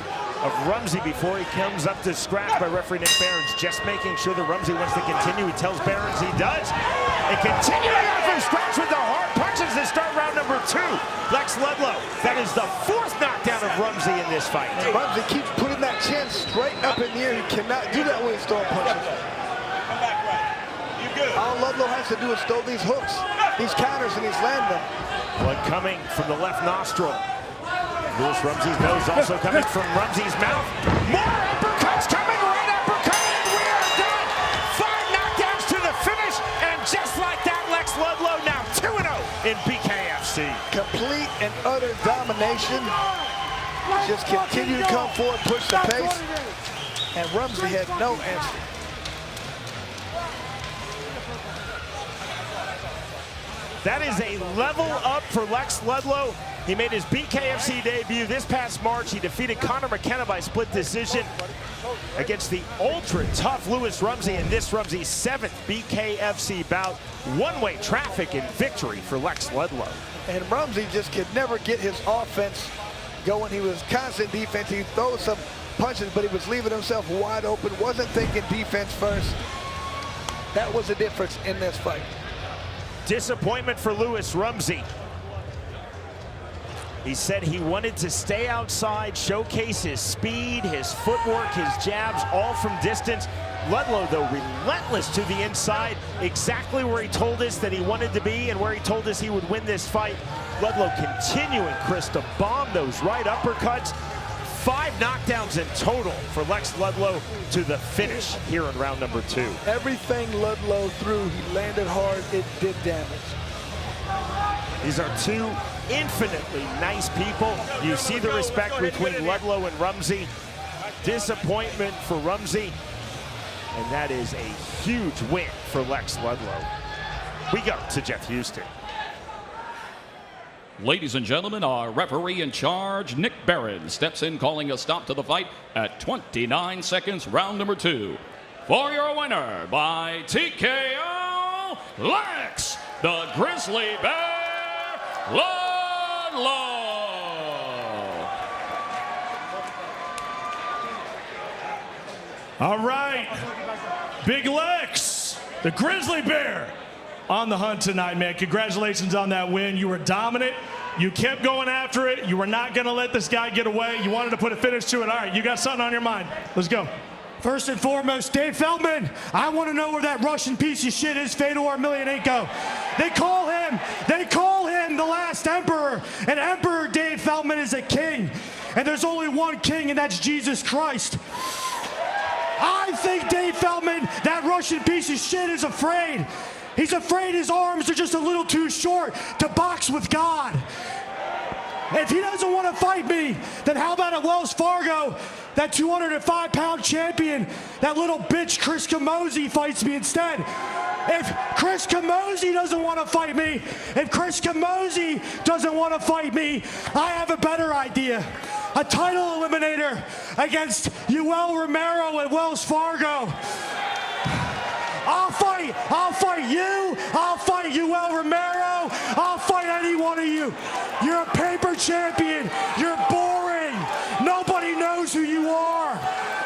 of Rumsey before he comes up to scratch by referee Nick Behrens, just making sure that Rumsey wants to continue. He tells Behrens he does. And continuing on from scratch with the hard punches to start round number 2. Lex Ludlow, that is the 4th knockdown of Rumsey in this fight. And Rumsey keeps putting that chin straight up in the air. He cannot do that when he's throwing punches. All Ludlow has to do is throw these hooks, these counters, and he's landing them. Blood coming from the left nostril. Louis Rumsey's nose also coming from Rumsey's mouth. More uppercuts coming, right uppercut, and we are done. 5 knockdowns to the finish, and just like that, Lex Ludlow now 2-0 in BKFC. Complete and utter domination. Just continue to come forward, push the pace, and Rumsey had no answer. That is a level up for Lex Ludlow. He made his BKFC debut this past March. He defeated Conor McKenna by split decision against the ultra-tough Louis Rumsey in this Rumsey's 7th BKFC bout. One-way traffic and victory for Lex Ludlow. And Rumsey just could never get his offense going. He was constant defense. He throws some punches, but he was leaving himself wide open, wasn't thinking defense first. That was the difference in this fight. Disappointment for Louis Rumsey. He said he wanted to stay outside, showcase his speed, his footwork, his jabs, all from distance. Ludlow, though, relentless to the inside, exactly where he told us that he wanted to be and where he told us he would win this fight. Ludlow continuing, Chris, to bomb those right uppercuts. 5 knockdowns in total for Lex Ludlow to the finish here in round number 2. Everything Ludlow threw, he landed hard, it did damage. These are 2 infinitely nice people. You see the respect between Ludlow and Rumsey. Disappointment for Rumsey, and that is a huge win for Lex Ludlow. We go to Jeff Houston. Ladies and gentlemen, our referee in charge, Nick Behrens, steps in calling a stop to the fight at 29 seconds, round number 2. For your winner by TKO, Lex, the Grizzly Bear, Ludlow. All right, Big Lex, the Grizzly Bear, on the hunt tonight, man. Congratulations on that win. You were dominant. You kept going after it. You were not going to let this guy get away. You wanted to put a finish to it. All right, you got something on your mind. Let's go. First and foremost, Dave Feldman, I want to know where that Russian piece of shit is, Fedor Emelianenko. They call him the last emperor. And Emperor Dave Feldman is a king. And there's only one king, and that's Jesus Christ. I think Dave Feldman, that Russian piece of shit, is afraid. He's afraid his arms are just a little too short to box with God. If he doesn't want to fight me, then how about at Wells Fargo, that 205-pound champion, that little bitch Chris Camozzi fights me instead. If Chris Camozzi doesn't want to fight me, I have a better idea. A title eliminator against Yoel Romero at Wells Fargo. I'll fight you. I'll fight Yoel Romero. I'll fight any one of you. You're a paper champion. You're boring. Nobody knows who you are.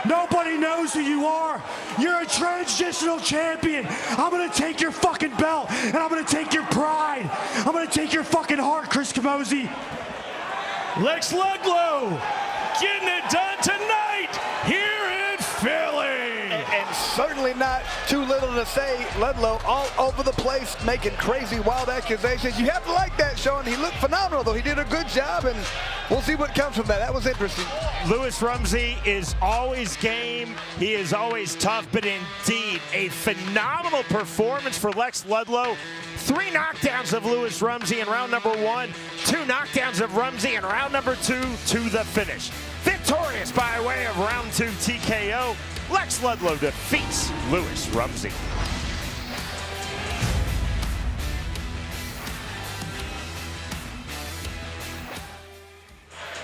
Nobody knows who you are. You're a transitional champion. I'm gonna take your fucking belt, and I'm gonna take your pride. I'm gonna take your fucking heart, Chris Camozzi. Lex Ludlow getting it done tonight here in Philly. And certainly not too little to say. Ludlow all over the place, making crazy, wild accusations. You have to like that, Sean. He looked phenomenal, though. He did a good job, and we'll see what comes from that. That was interesting. Louis Rumsey is always game. He is always tough, but indeed a phenomenal performance for Lex Ludlow. 3 knockdowns of Louis Rumsey in round number 1, 2 knockdowns of Rumsey in round number 2 to the finish. Victorious by way of round 2 TKO, Lex Ludlow defeats Louis Rumsey.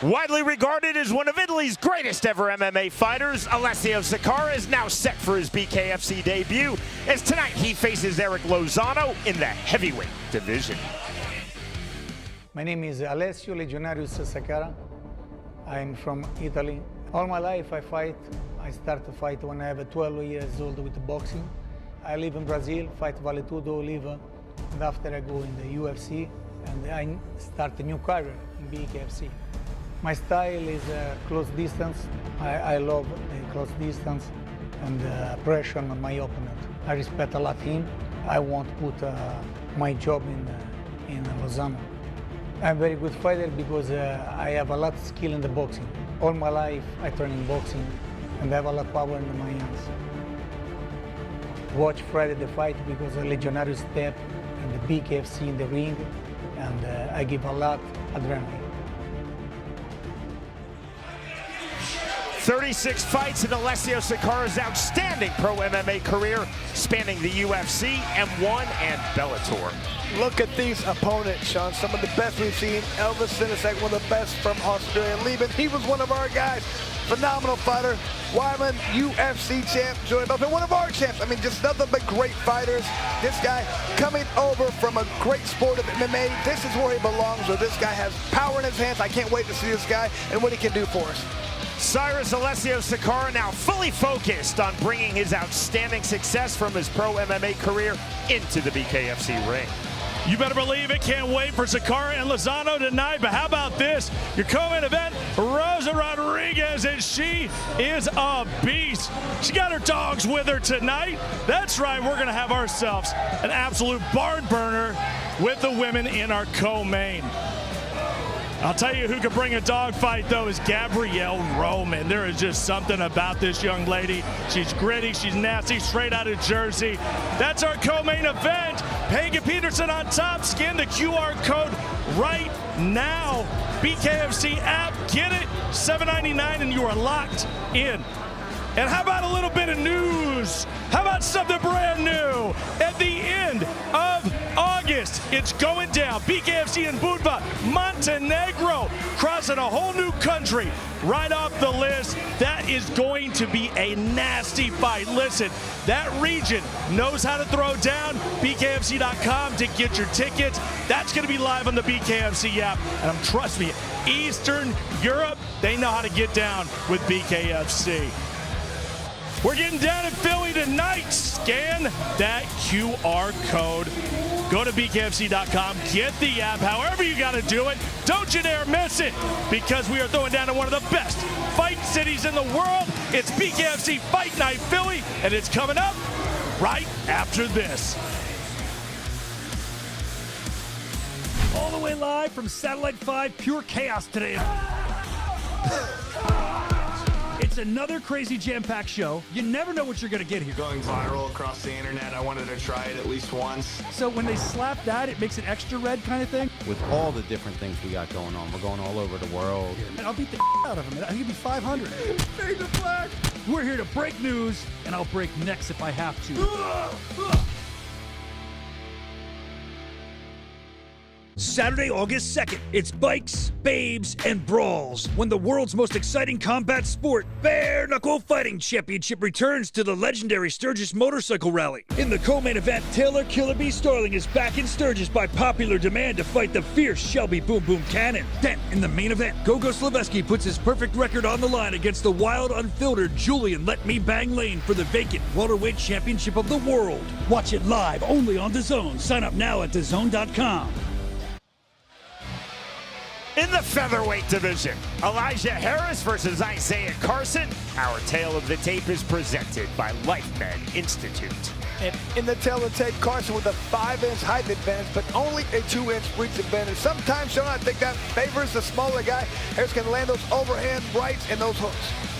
Widely regarded as one of Italy's greatest ever MMA fighters, Alessio Sakara is now set for his BKFC debut, as tonight he faces Erik Lozano in the heavyweight division. My name is Alessio Legionarius Sakara. I'm from Italy. All my life I fight. I started to fight when I was 12 years old with boxing. I live in Brazil, fight Vale Tudo, Oliva, and after I go in the UFC, and I start a new career in BKFC. My style is close distance. I love the close distance and pressure on my opponent. I respect a lot him. I won't put my job in Lozano. I'm a very good fighter because I have a lot of skill in the boxing. All my life I train in boxing and I have a lot of power in my hands. Watch Friday the fight because a Legionary step in the BKFC in the ring, and I give a lot of adrenaline. 36 fights in Alessio Sakara's outstanding pro MMA career, spanning the UFC, M1, and Bellator. Look at these opponents, Sean. Some of the best we've seen. Elvis Sinisek, one of the best from Australia. Lieben, he was one of our guys. Phenomenal fighter. Wyman, UFC champ. Joey Belfort, one of our champs. I mean, just nothing but great fighters. This guy coming over from a great sport of MMA. This is where he belongs, where this guy has power in his hands. I can't wait to see this guy and what he can do for us. Cyrus Alessio Sakara now fully focused on bringing his outstanding success from his pro MMA career into the BKFC ring. You better believe it. Can't wait for Sakara and Lozano tonight. But how about this? Your co-main event, Rosa Rodriguez, and she is a beast. She got her dogs with her tonight. That's right, we're going to have ourselves an absolute barn burner with the women in our co-main. I'll tell you who could bring a dogfight, though, is Gabrielle Roman. There is just something about this young lady. She's gritty, she's nasty, straight out of Jersey. That's our co-main event. Pague and Petersen on top. Scan the QR code right now. BKFC app, get it, $7.99, and you are locked in. And how about a little bit of news? How about something brand new? At the end of August, it's going down. BKFC in Budva, Montenegro, crossing a whole new country right off the list. That is going to be a nasty fight. Listen, that region knows how to throw down. BKFC.com to get your tickets. That's going to be live on the BKFC app. And trust me, Eastern Europe, they know how to get down with BKFC. We're getting down in Philly tonight. Scan that QR code. Go to BKFC.com, get the app, however you got to do it. Don't you dare miss it, because we are throwing down in one of the best fight cities in the world. It's BKFC Fight Night Philly, and it's coming up right after this. All the way live from Satellite 5, pure chaos today. It's another crazy jam-packed show. You never know what you're going to get here. Going viral across the internet, I wanted to try it at least once. So when they slap that, it makes it extra red kind of thing? With all the different things we got going on, we're going all over the world. And I'll beat the out of him. I'll give you 500. Fade to black. We're here to break news, and I'll break necks if I have to. Saturday, August 2nd, it's bikes, babes, and brawls when the world's most exciting combat sport, Bare Knuckle Fighting Championship, returns to the legendary Sturgis Motorcycle Rally. In the co-main event, Taylor Killer B. Starling is back in Sturgis by popular demand to fight the fierce Shelby Boom Boom Cannon. Then, in the main event, Gogo Slaveski puts his perfect record on the line against the wild, unfiltered Julian Let Me Bang Lane for the vacant welterweight championship of the world. Watch it live only on DAZN. Sign up now at DAZN.com. In the featherweight division, Elijah Harris versus Isaiah Carson. Our tale of the tape is presented by LifeMed Institute. And in the tail of the tape, Carson with a 5-inch height advantage, but only a 2-inch reach advantage. Sometimes, Sean, I think that favors the smaller guy. Harris can land those overhand rights and those hooks.